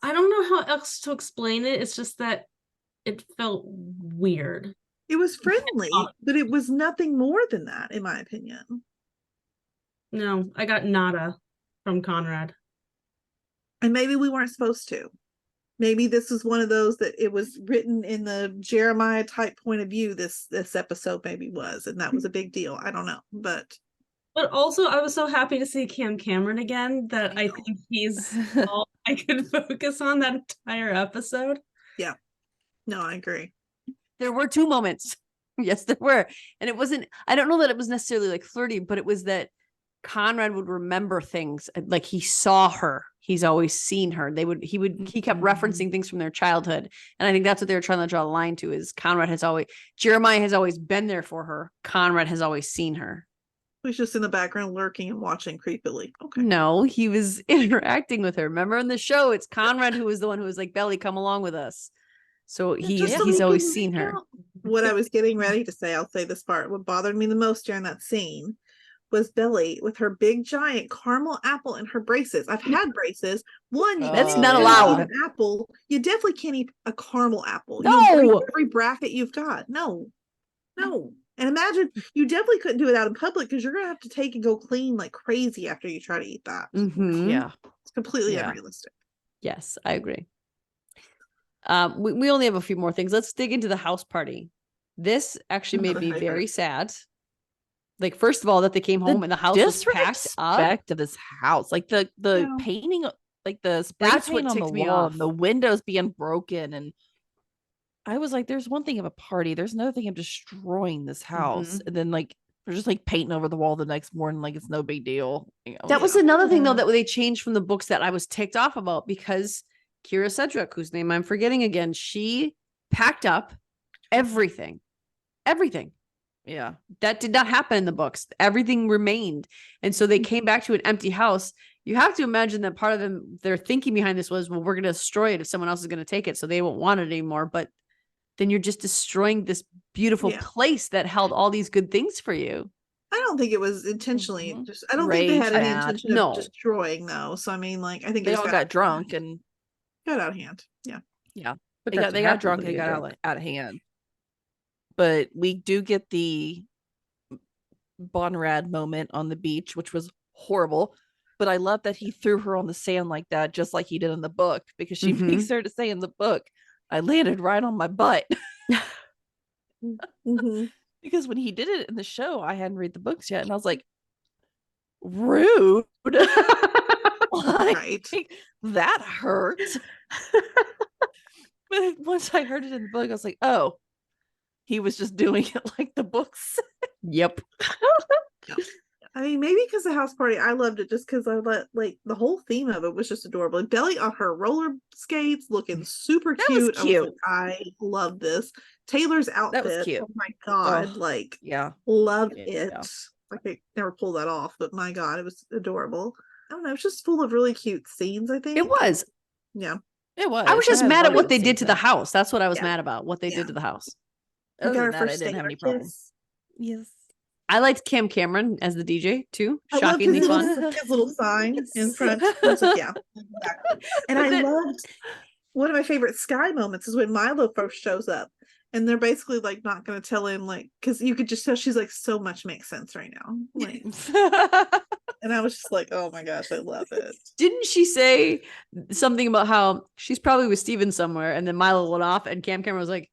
I don't know how else to explain it. It's just that it felt weird. It was friendly, but it was nothing more than that, in my opinion. No, I got nada from Conrad. And maybe we weren't supposed to. Maybe this is one of those that it was written in the Jeremiah type point of view. This episode maybe was, and that was a big deal. I don't know, but also I was so happy to see Cam Cameron again that I think he's all I could focus on that entire episode. Yeah, no, I agree. There were 2 moments. Yes, there were, and it wasn't. I don't know that it was necessarily like flirty, but it was that Conrad would remember things like he saw her. He's always seen her. He kept referencing things from their childhood. And I think that's what they were trying to draw a line to is Jeremiah has always been there for her. Conrad has always seen her. He was just in the background lurking and watching creepily. Okay. No, he was interacting with her. Remember in the show, it's Conrad who was the one who was like, Belly, come along with us. So he's always seen her. What I was getting ready to say, I'll say this part. What bothered me the most during that scene was Belly with her big giant caramel apple in her braces. I've had braces. One, that's not allowed. An apple. You definitely can't eat a caramel apple. No, every bracket you've got. No. And imagine you definitely couldn't do it out in public because you're gonna have to take and go clean like crazy after you try to eat that. Mm-hmm. Yeah, it's completely unrealistic. Yes, I agree. We only have a few more things. Let's dig into the house party. This actually made me very sad. Like, first of all, that they came home and the house was packed up. To this house, like the painting, like the spray That's paint what on the ticked me wall, off. and the windows being broken, and I was like, "There's one thing of a party. There's another thing of destroying this house." And then like they're just like painting over the wall the next morning, like it's no big deal. You know? That was another thing though that they changed from the books that I was ticked off about because Kira Sedgwick, whose name I'm forgetting again, she packed up everything. Yeah. That did not happen in the books. Everything remained. And so they came back to an empty house. You have to imagine that part of their thinking behind this was, well, we're going to destroy it if someone else is going to take it. So they won't want it anymore. But then you're just destroying this beautiful place that held all these good things for you. I don't think it was intentionally. I don't think they had any intention of destroying though. So I mean, like I think they all got drunk and got out of hand. Yeah. But they got drunk and got out of hand. But we do get the Bonrad moment on the beach, which was horrible. But I love that he threw her on the sand like that, just like he did in the book, because she makes her to say in the book, I landed right on my butt. Because when he did it in the show, I hadn't read the books yet. And I was like, rude. Right. That hurt. But once I heard it in the book, I was like, oh, he was just doing it like the books. Yep. I mean, maybe because the house party, I loved it just because like the whole theme of it was just adorable. Like, Belly on her roller skates looking super cute. I love this. Taylor's outfit. That was cute. Oh my God. Loved it. Yeah. Like I never pulled that off, but my God, it was adorable. I don't know. It's just full of really cute scenes, I think. It was. Yeah. It was. I was just mad at what they did to the house. That's what I was mad about. What they did to the house. Other than that, I didn't have any problems. Yes. I liked Cam Cameron as the DJ too. Shockingly fun. His little sign in front. Yeah. Exactly. And I loved one of my favorite Sky moments is when Milo first shows up. And they're basically like not going to tell him, like, because you could just tell she's like, so much makes sense right now. Like, and I was just like, oh my gosh, I love it. Didn't she say something about how she's probably with Steven somewhere? And then Milo went off, and Cam Cameron was like,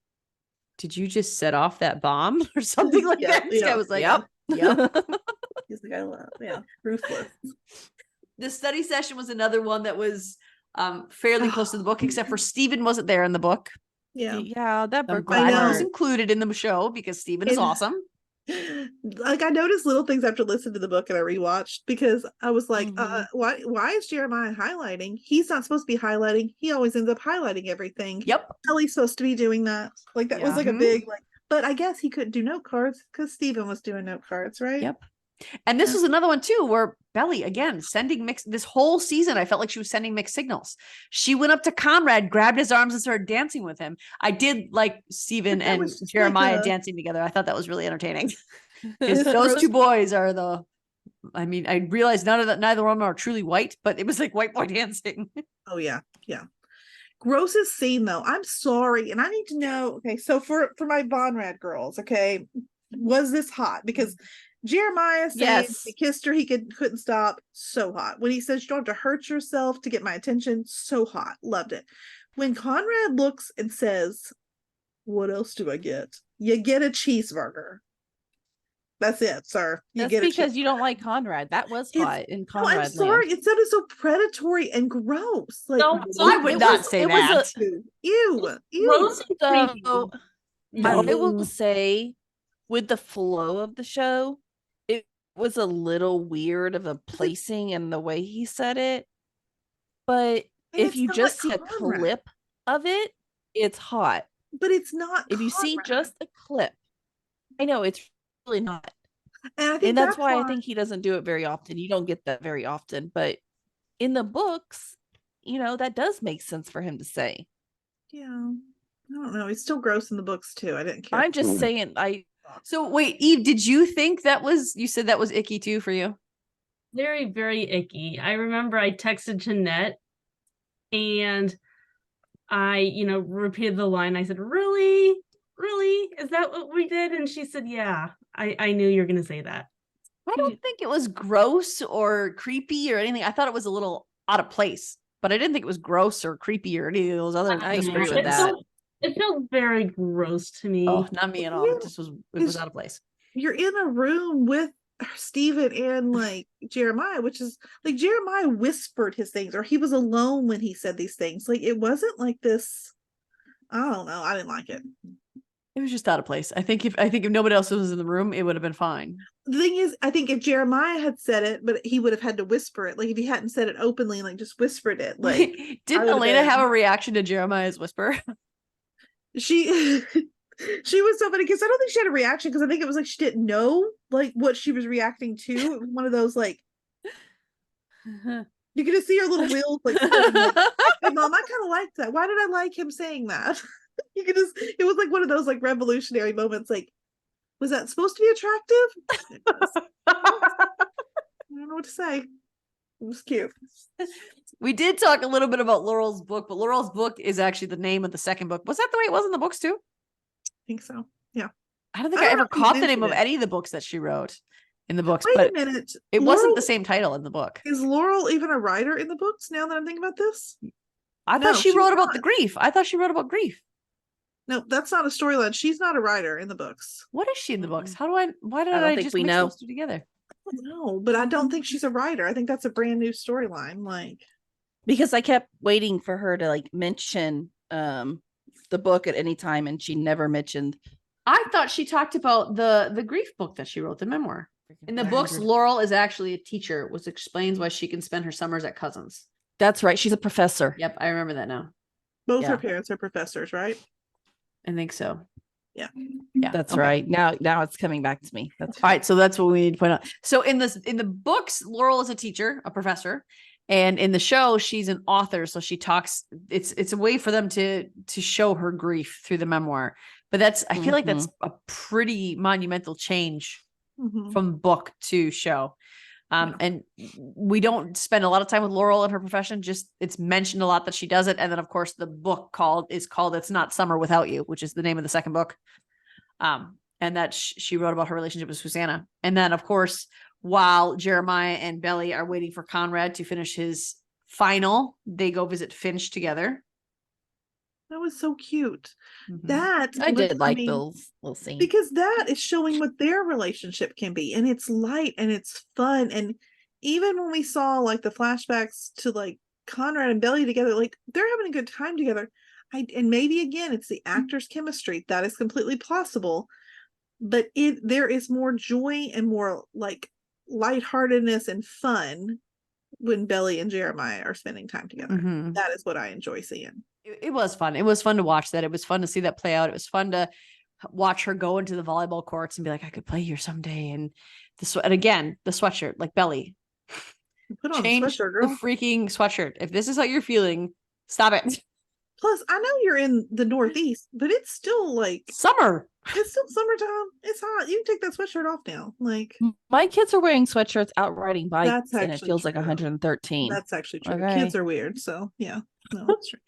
did you just set off that bomb or something like that? This guy was like, yep. He's the guy, ruthless. The study session was another one that was fairly close to the book, except for Steven wasn't there in the book. Yeah, that I'm glad he was included in the show because Steven is awesome. Like I noticed little things after listening to the book and I rewatched because I was like, why is Jeremiah highlighting? He's not supposed to be highlighting. He always ends up highlighting everything. Yep. Ellie's supposed to be doing that. Like that was Yeah. like a big like, but I guess he couldn't do note cards because Stephen was doing note cards, right? Yep. And this was another one too, where Belly again sending mixed. This whole season, I felt like she was sending mixed signals. She went up to Conrad, grabbed his arms, and started dancing with him. I did like Stephen But that and was just Jeremiah like a- dancing together. I thought that was really entertaining. Because those two boys are the. I mean, I realized neither one of them are truly white, but it was like white boy dancing. Oh yeah, yeah. Grossest scene though. I'm sorry, and I need to know. Okay, so for my Bonrad girls, okay, was this hot? Because Jeremiah saying Yes. he kissed her, he couldn't stop. So hot. When he says you don't have to hurt yourself to get my attention, so hot. Loved it. When Conrad looks and says, "What else do I get?" You get a cheeseburger. That's it, sir. You That's get because you don't like Conrad. That was It's- hot in No, Conrad I'm land. sorry. It sounded so predatory and gross. Like, No, I would It not was- say it was that. ew. Rose and creepy. So No. I will say, with the flow of the show, it was a little weird of a placing and the way he said it. But And if it's you not just see a Conrad. clip of it, it's hot. But it's not. If you see Conrad. just a clip, I know it's really not. and I think And that's why I think he doesn't do it very often. You don't get that very often. But in the books, that does make sense for him to say. Yeah, I don't know. He's still gross in the books too. I didn't care. I'm just saying, So wait, Eve, did you think that was? You said that was icky too for you? Very, very icky. I remember I texted Jeanette and I, repeated the line. I said, really? Really? Is that what we did? And she said, yeah, I knew you were going to say that. I don't think it was gross or creepy or anything. I thought it was a little out of place, but I didn't think it was gross or creepy or any of those other. I just agree gross with things. that. It felt very gross to me. Oh, not me at all. It just was. It was out of place. You're in a room with Stephen and like Jeremiah, which is like Jeremiah whispered his things, or he was alone when he said these things. Like it wasn't like this. I don't know. I didn't like it. It was just out of place. I think if nobody else was in the room, it would have been fine. The thing is, I think if Jeremiah had said it, but he would have had to whisper it. Like if he hadn't said it openly, like just whispered it. Like Didn't would've Elena been- have a reaction to Jeremiah's whisper? she she was so funny because I don't think she had a reaction because I think it was like she didn't know like what she was reacting to. It was one of those like you could just see her little wheels like, spinning, like hey mom, I kind of liked that. Why did I like him saying that? You could just it was like one of those like revolutionary moments. Like, was that supposed to be attractive? It was. I don't know what to say. It was cute. We did talk a little bit about Laurel's book, but Laurel's book is actually the name of the second book. Was that the way it was in the books too? I think so. Yeah. I don't think I I don't ever know if you caught the name mentioned of it. any of the books that she wrote in the books, Wait but a minute. it wasn't Laurel- the same title in the book. Is Laurel even a writer in the books now that I'm thinking about this? I No, thought she she's wrote about not. the grief. I thought she wrote about grief. No, that's not a storyline. She's not a writer in the books. What is she in the books? Mm-mm. Why did I don't I think just we mix know. those two together? I don't know, but I don't think she's a writer. I think that's a brand new storyline. Like, Because I kept waiting for her to like mention the book at any time, and she never mentioned. I thought she talked about the grief book that she wrote, the memoir. In the books, Laurel is actually a teacher, which explains why she can spend her summers at Cousins. That's right. She's a professor. Yep, I remember that now. both Yeah. her parents are professors, right? I think so. Yeah. Yeah, That's okay. right. Now it's coming back to me. That's All right, so that's what we need to point out. So in the books, Laurel is a teacher, a professor, and in the show, she's an author. So she talks. It's a way for them to show her grief through the memoir. But I feel like that's a pretty monumental change Mhm. from book to show. And we don't spend a lot of time with Laurel in her profession. Just it's mentioned a lot that she does it. And then of course the book is called It's Not Summer Without You, which is the name of the second book. And that she wrote about her relationship with Susanna. And then of course, while Jeremiah and Belly are waiting for Conrad to finish his final, they go visit Finch together. That was so cute. Mhm. That I was- did like mean, those little scenes. because that is showing what their relationship can be, and it's light and it's fun. And even when we saw like the flashbacks to like Conrad and Belly together, like they're having a good time together. And maybe again it's the actors' chemistry that is completely possible, but there is more joy and more like lightheartedness and fun when Belly and Jeremiah are spending time together. Mhm. That is what I enjoy seeing. It was fun. It was fun to watch that. It was fun to see that play out. It was fun to watch her go into the volleyball courts and be like, I could play here someday. And and again, the sweatshirt, like Belly, Put on change the sweatshirt, the girl. freaking sweatshirt. If this is how you're feeling, stop it. Plus, I know you're in the Northeast, but it's still like Summer. it's still summertime. It's hot. You can take that sweatshirt off now. Like My kids are wearing sweatshirts out riding bikes, That's and it actually feels like true. 113. that's actually true. Okay. Kids are weird, so yeah, no, that's true.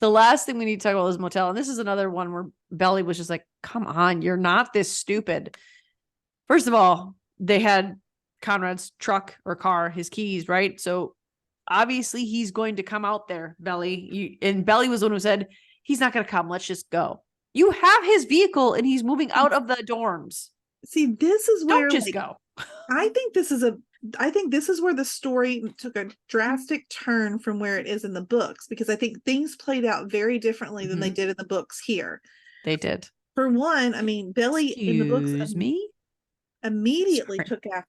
The last thing we need to talk about is motel. And this is another one where Belly was just like, come on, you're not this stupid. First of all, they had Conrad's truck or car, his keys, right? So obviously he's going to come out there, Belly. And Belly was the one who said, he's not going to come. Let's just go. You have his vehicle and he's moving out of the dorms. See, this is where Don't just like, go. I think this is where the story took a drastic turn from where it is in the books, because I think things played out very differently than they did in the books here. They did. For one, I mean, Belly in the books Excuse me? immediately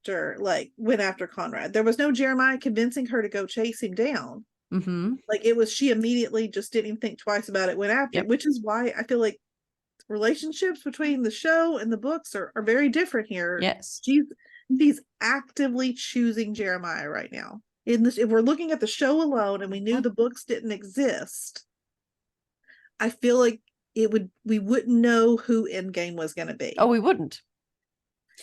Sorry. went after Conrad. There was no Jeremiah convincing her to go chase him down. Mm-hmm. Like it was, she immediately just didn't even think twice about it, went after it, which is why I feel like relationships between the show and the books are very different here. Yes. She's actively choosing Jeremiah right now. In this, if we're looking at the show alone and we knew the books didn't exist, I feel like we wouldn't know who Endgame was going to be. Oh, we wouldn't.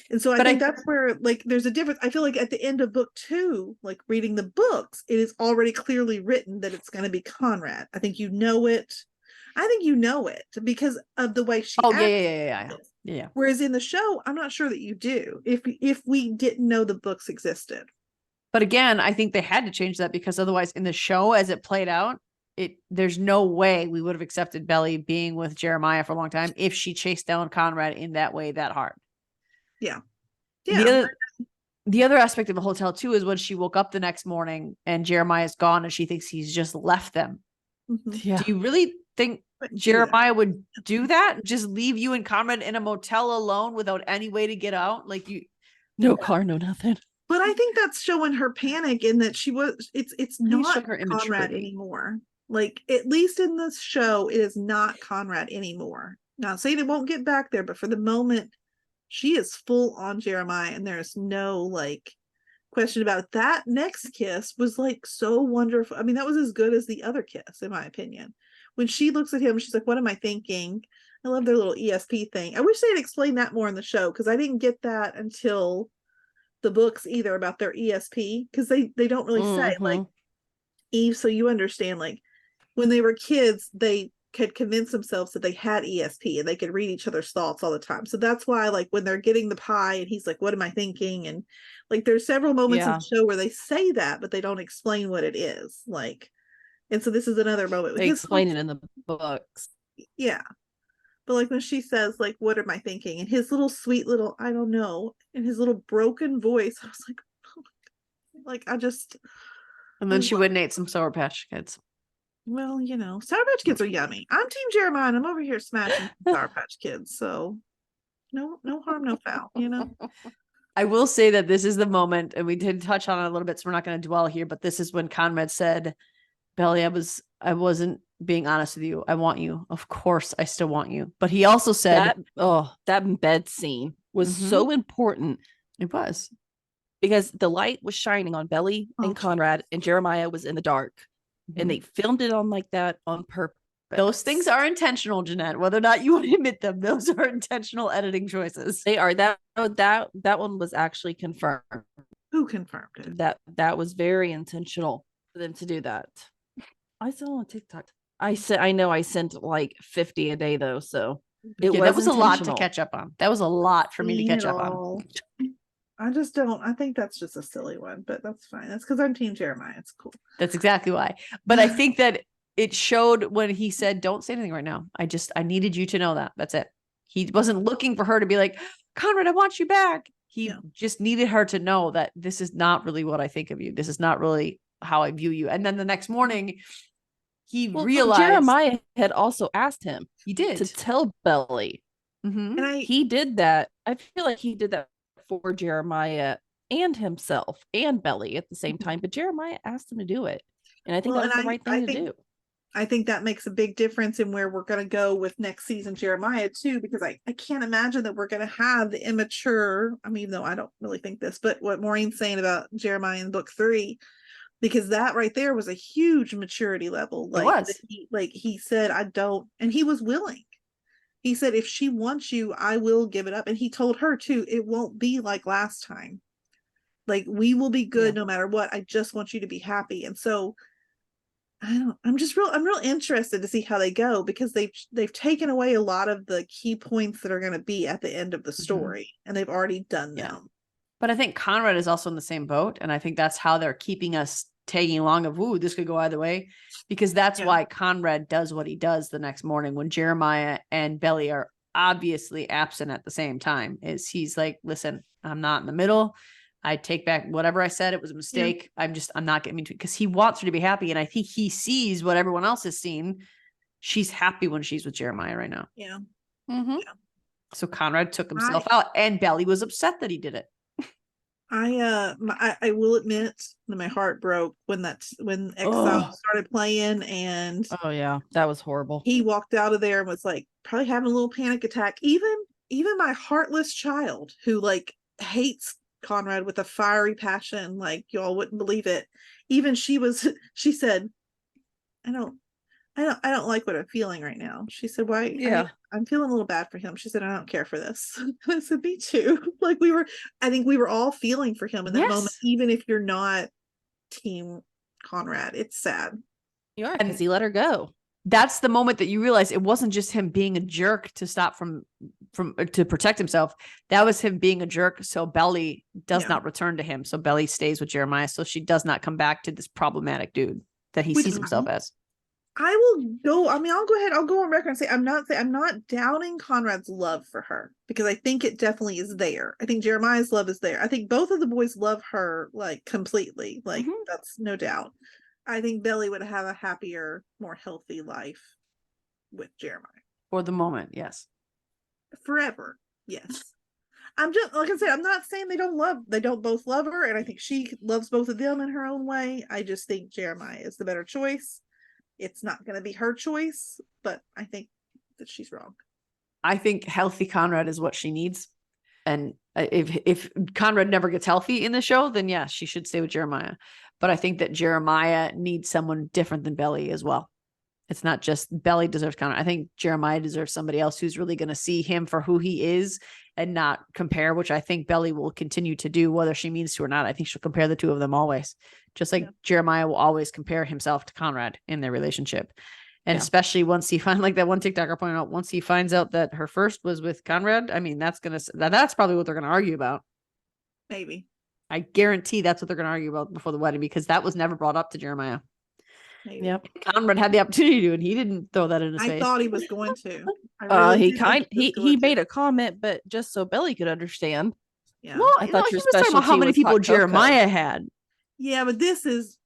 And so I think that's where like there's a difference. I feel like at the end of book 2, like reading the books, it is already clearly written that it's going to be Conrad. I think you know it. I think you know it because of the way she acts. Yeah. Whereas in the show, I'm not sure that you do if we didn't know the books existed. But again, I think they had to change that because otherwise in the show as it played out, there's no way we would have accepted Belly being with Jeremiah for a long time if she chased down Conrad in that way that hard. Yeah. The other aspect of the hotel too is when she woke up the next morning and Jeremiah's gone and she thinks he's just left them. Mm-hmm. Yeah. Do you really think Jeremiah would do that? Just leave you and Conrad in a motel alone without any way to get out? Like no car, no nothing. But I think that's showing her panic in that it's not her Conrad anymore. Like at least in this show, it is not Conrad anymore. Not saying it won't get back there, but for the moment, she is full on Jeremiah, and there's no like question about it. That next kiss was like so wonderful. I mean, that was as good as the other kiss, in my opinion. When she looks at him, she's like, "What am I thinking?" I love their little ESP thing. I wish they'd explained that more in the show because I didn't get that until the books either about their ESP, because they don't really say like Eve. So you understand, like when they were kids, they could convince themselves that they had ESP and they could read each other's thoughts all the time. So that's why, like, when they're getting the pie and he's like, "What am I thinking?" And like, there's several moments in the show where they say that, but they don't explain what it is. Like, and so this is another moment. They explain it in the books. Yeah. But like when she says, like, "What am I thinking?" and his little sweet little, "I don't know," in his little broken voice, I was like, oh my God. Like, I just. And then she went and ate some Sour Patch Kids. Well, you know, Sour Patch Kids are yummy. I'm Team Jeremiah, and I'm over here smashing Sour Patch Kids. So no harm, no foul, you know? I will say that this is the moment, and we did touch on it a little bit, so we're not going to dwell here, but this is when Conrad said, "Belly, I wasn't being honest with you. I want you. Of course, I still want you." But he also said that bed scene was so important. It was. Because the light was shining on Belly and Conrad, and Jeremiah was in the dark. And they filmed it on like that on purpose. Those things are intentional, Jeanette. Whether or not you want to admit them, those are intentional editing choices. They are. That one was actually confirmed. Who confirmed it? That was very intentional for them to do that. I saw on TikTok. I know I sent like 50 a day though, so that was a lot to catch up on. That was a lot for me to catch up on. I just don't. I think that's just a silly one, but that's fine. That's because I'm Team Jeremiah. It's cool. That's exactly why. But I think that it showed when he said, "Don't say anything right now. I needed you to know that. That's it." He wasn't looking for her to be like, "Conrad, I want you back." He just needed her to know that this is not really what I think of you. This is not really how I view you. And then the next morning, he realized Jeremiah had also asked him. He did to tell Belly Mhm. And He did that. I feel like he did that for Jeremiah and himself and Belly at the same time, but Jeremiah asked him to do it. And I think Well, that was and the right thing to do. I think that makes a big difference in where we're going to go with next season Jeremiah too, because I can't imagine that we're going to have the immature. I mean, no, I don't really think this, but what Maureen's saying about Jeremiah in book 3, because that right there was a huge maturity level. It was. He said, I don't, and he was willing. He said, if she wants you, I will give it up. And he told her too, it won't be like last time. Like, we will be good no matter what. I just want you to be happy. And so I'm real interested to see how they go, because they've taken away a lot of the key points that are going to be at the end of the story, and they've already done them. But I think Conrad is also in the same boat, and I think that's how they're keeping us tagging along of, ooh, this could go either way, because that's why Conrad does what he does the next morning when Jeremiah and Belly are obviously absent at the same time. Is he's like, listen, I'm not in the middle. I take back whatever I said. It was a mistake. I'm not getting into it, because he wants her to be happy. And I think he sees what everyone else has seen. She's happy when she's with Jeremiah right now. Yeah. Mm-hmm. Yeah. So Conrad took himself out, and Belly was upset that he did it. I will admit that my heart broke when Exile started playing, and that was horrible. He walked out of there and was like probably having a little panic attack. Even my heartless child who like hates Conrad with a fiery passion, like y'all wouldn't believe it. Even she said, I don't like what I'm feeling right now. She said, why? Yeah. I'm feeling a little bad for him. She said, I don't care for this. I said, me too. Like I think we were all feeling for him in that moment, even if you're not team Conrad. It's sad. You are, because he let her go. That's the moment that you realize it wasn't just him being a jerk to stop from to protect himself. That was him being a jerk. So Belly does not return to him. So Belly stays with Jeremiah. So she does not come back to this problematic dude that he sees himself as. I'll go ahead. I'll go on record and say I'm not doubting Conrad's love for her, because I think it definitely is there. I think Jeremiah's love is there. I think both of the boys love her like completely. Like that's no doubt. I think Belly would have a happier, more healthy life with Jeremiah. For the moment, yes. Forever, yes. I'm just, like I said, I'm not saying they don't both love her, and I think she loves both of them in her own way. I just think Jeremiah is the better choice. It's not going to be her choice, but I think that she's wrong. I think healthy Conrad is what she needs. And if Conrad never gets healthy in the show, then yes, she should stay with Jeremiah. But I think that Jeremiah needs someone different than Belly as well. It's not just Belly deserves Conrad. I think Jeremiah deserves somebody else who's really going to see him for who he is and not compare, which I think Belly will continue to do, whether she means to or not. I think she'll compare the two of them always, just like Jeremiah will always compare himself to Conrad in their relationship. And especially once he finds, like that one TikToker pointed out, once he finds out that her first was with Conrad, I mean, that's probably what they're going to argue about. Maybe. I guarantee that's what they're going to argue about before the wedding, because that was never brought up to Jeremiah. Maybe. Yep. Conrad had the opportunity to, and he didn't throw that in his face. I thought he was going to. He made a comment, but just so Belly could understand. Yeah. Well, I thought he was talking about how many people Jeremiah had. Yeah, but this is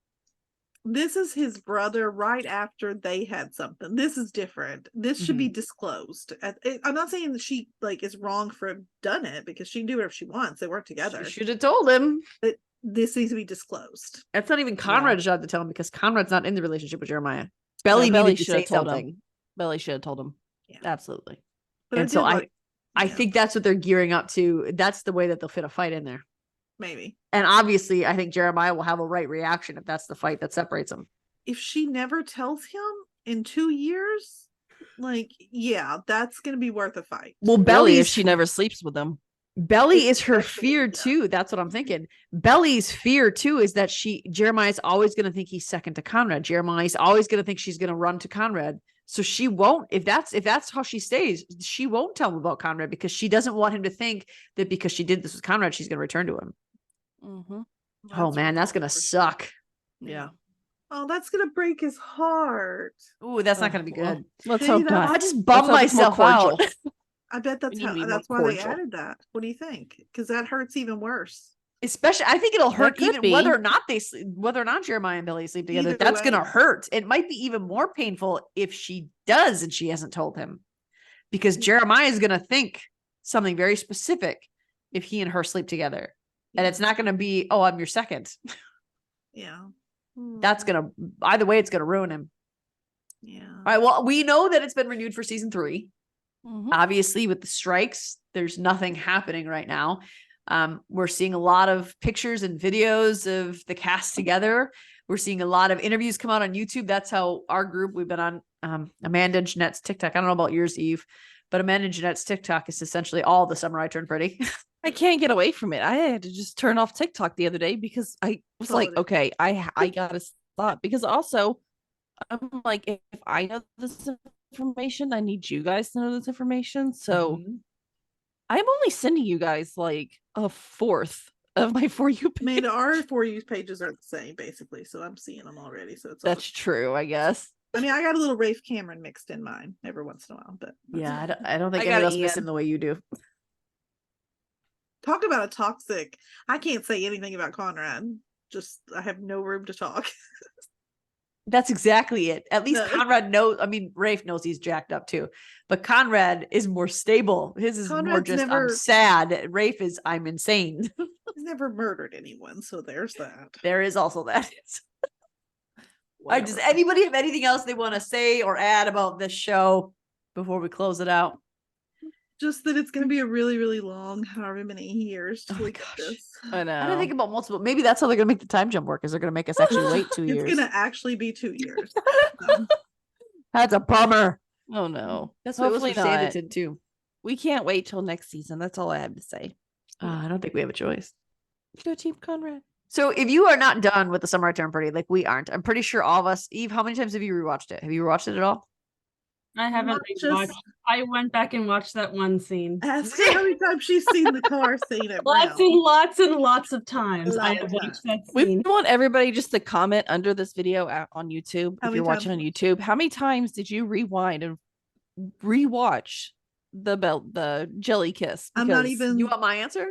his brother right after they had something. This is different. This should be disclosed. I'm not saying that she like is wrong for done it, because she can do whatever she wants. They work together. She should have told him. But this needs to be disclosed. That's not even Conrad's job to tell him, because Conrad's not in the relationship with Jeremiah. Belly needed to say something. Belly should have told him. Yeah. Absolutely. But and so I think that's what they're gearing up to. That's the way that they'll fit a fight in there. Maybe. And obviously, I think Jeremiah will have a right reaction if that's the fight that separates them. If she never tells him in 2 years, like, that's going to be worth a fight. Well, Belly, if she never sleeps with him. Belly is her fear too. That's what I'm thinking. Belly's fear too is that Jeremiah's always going to think he's second to Conrad. Jeremiah's always going to think she's going to run to Conrad. So she won't, if that's how she stays, she won't tell him about Conrad, because she doesn't want him to think that because she did this with Conrad, she's going to return to him. Mm-hmm. Oh man, that's going to suck. Yeah. Oh, that's going to break his heart. Ooh, that's not going to be good. Let's hope not. I just bummed myself out. I bet that's why they added that. What do you think? Because that hurts even worse. Especially, I think it'll hurt even whether or not Jeremiah and Belly sleep together. That's going to hurt. It might be even more painful if she does and she hasn't told him. because Jeremiah is going to think something very specific if he and her sleep together. And it's not going to be, oh, I'm your second. Yeah. That's going to, either way, it's going to ruin him. Yeah. All right. Well, we know that it's been renewed for season 3. Mhm. Obviously, with the strikes, there's nothing happening right now. We're seeing a lot of pictures and videos of the cast together. We're seeing a lot of interviews come out on YouTube. That's how our group, we've been on Amanda and Jeanette's TikTok. I don't know about yours, Eve, but Amanda and Jeanette's TikTok is essentially all the Summer I Turned Pretty. I can't get away from it. I had to just turn off TikTok the other day because I was like, okay, I gotta stop. Because also, I'm like, if I know this information, I need you guys to know this information. So I'm only sending you guys like a fourth of my For You I mean, page. our For You pages are the same, basically. So I'm seeing them already. So it's That's true, I guess. I mean, I got a little Rafe Cameron mixed in mine every once in a while, but Yeah, I don't think I any of got us miss Ian. him the way you do. talk about a toxic. I can't say anything about Conrad. Just I have no room to talk. That's exactly it. At least No. Conrad knows. I mean, Rafe knows he's jacked up too, but Conrad is more stable. His is more Conrad's just, I'm never- sad. Rafe is, I'm insane. He's never murdered anyone, so there's that. There is also that. All right, does Whatever. anybody have anything else they want to say or add about this show before we close it out? Just that it's going to be a really, really long, however many years Oh till my we get gosh. this. I know. I don't think about multiple. Maybe that's how they're going to make the time jump work. Is they're going to make us actually wait 2 years? It's going to actually be 2 years. So, That's a bummer. Oh no. That's what it was Hopefully for not. Sanditon too. We can't wait till next season. That's all I have to say. I don't think we have a choice. Go Team Conrad. So if you are not done with the Summer I Turned Pretty, like we aren't, I'm pretty sure all of us. Eve, how many times have you rewatched it? Have you rewatched it at all? I haven't Not rewatched. just- I went back and watched that one scene. ask her how many times she's seen the car scene at Lots Brown. and lots and lots of times. A I lot have of watched that We scene. want everybody just to comment under this video on YouTube. How If you're many watching on YouTube, how many times did you rewind and rewatch the Jelly Kiss? I'm not Because even. You want my answer?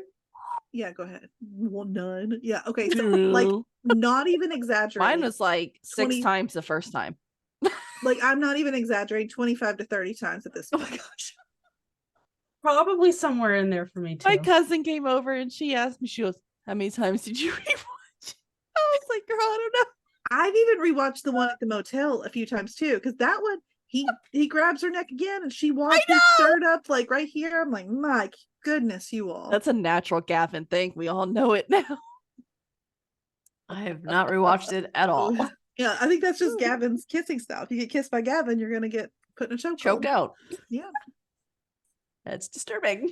Yeah, go ahead. Well, none. Yeah, okay. So, like, not even exaggerating. mine was like 6 20 times the first time. Like, I'm not even exaggerating. 25 to 30 times at this Oh point. my gosh. Probably somewhere in there for me too. My cousin came over and she asked me, she goes, how many times did you rewatch? I was like, girl, I don't know. I've even rewatched the one at the motel a few times too, because that one he grabs her neck again and she walks stirred up like right here. I'm like, my goodness, you all. That's a natural Gavin thing. We all know it now. I have not rewatched it at all. Yeah, I think that's just Gavin's kissing style. If you get kissed by Gavin, you're gonna get put in a chokehold. Choked out. Yeah. That's disturbing.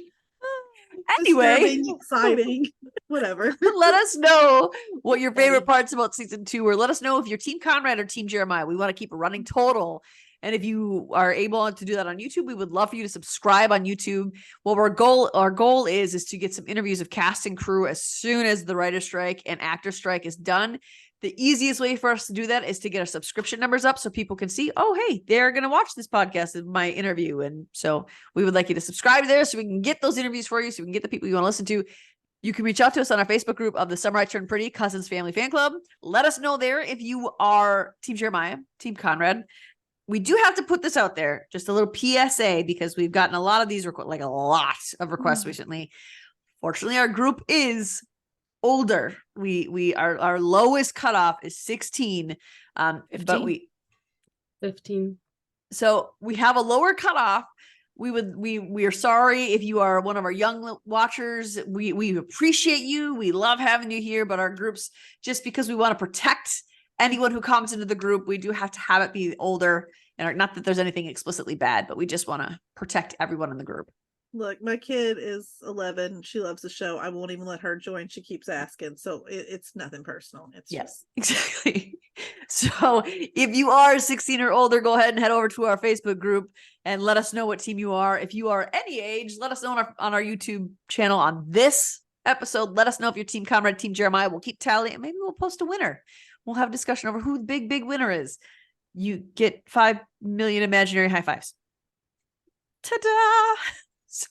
Anyway, Disturbing, exciting, whatever. let us know what your favorite parts about season 2 were. Let us know if you're Team Conrad or Team Jeremiah. We want to keep a running total. And if you are able to do that on YouTube, we would love for you to subscribe on YouTube. Well, our goal is to get some interviews of cast and crew as soon as the writer strike and actor strike is done. The easiest way for us to do that is to get our subscription numbers up so people can see, oh, hey, they're going to watch this podcast in my interview. And so we would like you to subscribe there so we can get those interviews for you, so we can get the people you want to listen to. You can reach out to us on our Facebook group of the Summer I Turned Pretty Cousins Family Fan Club. Let us know there if you are Team Jeremiah, Team Conrad. We do have to put this out there, just a little PSA, because we've gotten a lot of these, like a lot of requests recently. Fortunately, our group is older. Our lowest cutoff is 16. But 15. So we have a lower cutoff. We are sorry if you are one of our young watchers. We appreciate you. We love having you here, but our groups, just because we want to protect anyone who comes into the group, we do have to have it be older. And not that there's anything explicitly bad, but we just want to protect everyone in the group. Look, my kid is 11. She loves the show. I won't even let her join. She keeps asking. So it's nothing personal. It's Yes, exactly. So if you are 16 or older, go ahead and head over to our Facebook group and let us know what team you are. If you are any age, let us know on our YouTube channel on this episode. Let us know if you're Team Conrad, Team Jeremiah. We'll keep tally and maybe we'll post a winner. We'll have a discussion over who the big winner is. You get 5 million imaginary high fives. Ta-da! So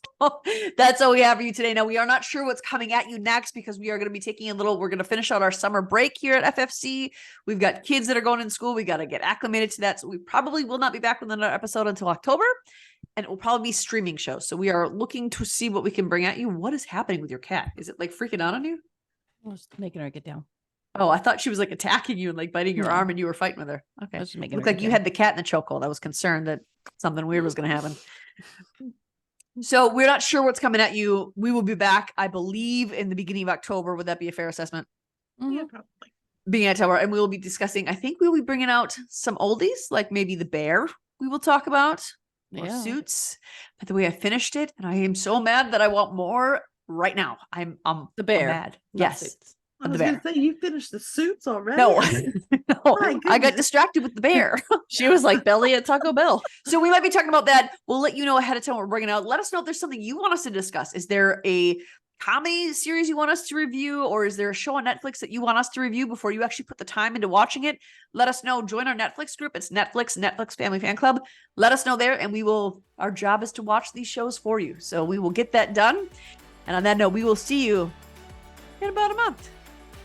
that's all we have for you today. Now, we are not sure what's coming at you next because we are going to be taking we're going to finish out our summer break here at FFC. We've got kids that are going in school. We got to get acclimated to that. So we probably will not be back with another episode until October. and it will probably be streaming shows. So we are looking to see what we can bring at you. What is happening with your cat? Is it like freaking out on you? I was making her get down. Oh, I thought she was like attacking you and like biting your No. arm and you were fighting with her. Okay. I was just making Looked her like get you down. had the cat in the chokehold. I was concerned that something weird was going to happen. So we're not sure what's coming at you. We will be back, I believe, in the beginning of October. Would that be a fair assessment? Yeah, probably. Being at Tower, and we will be discussing, I think we'll be bringing out some oldies, like maybe The Bear we will talk about, or Yeah. Suits. By the way, I finished it, and I am so mad that I want more right now. I'm The Bear, mad. not Yes. Suits. I of was The going to Bear. say, you finished the Suits already? No, no, My I got goodness. distracted with The Bear. She was like Belly at Taco Bell. So we might be talking about that. We'll let you know ahead of time what we're bringing out. Let us know if there's something you want us to discuss. Is there a comedy series you want us to review, or is there a show on Netflix that you want us to review before you actually put the time into watching it? Let us know. Join our Netflix group. It's Netflix Family Fan Club. Let us know there, and our job is to watch these shows for you. So we will get that done. And on that note, we will see you in about a month.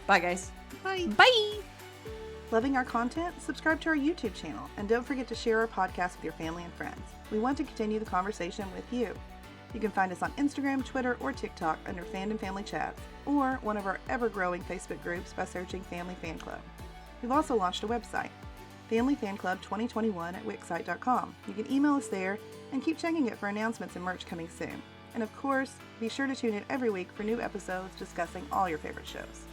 Bye, guys. Bye. Bye. Loving our content? Subscribe to our YouTube channel, and don't forget to share our podcast with your family and friends. We want to continue the conversation with you. You can find us on Instagram, Twitter, or TikTok under Fandom Family Chats, or one of our ever-growing Facebook groups by searching Family Fan Club. We've also launched a website, Family Fan Club 2021 at Wixsite.com. You can email us there and keep checking it for announcements and merch coming soon. And of course, be sure to tune in every week for new episodes discussing all your favorite shows.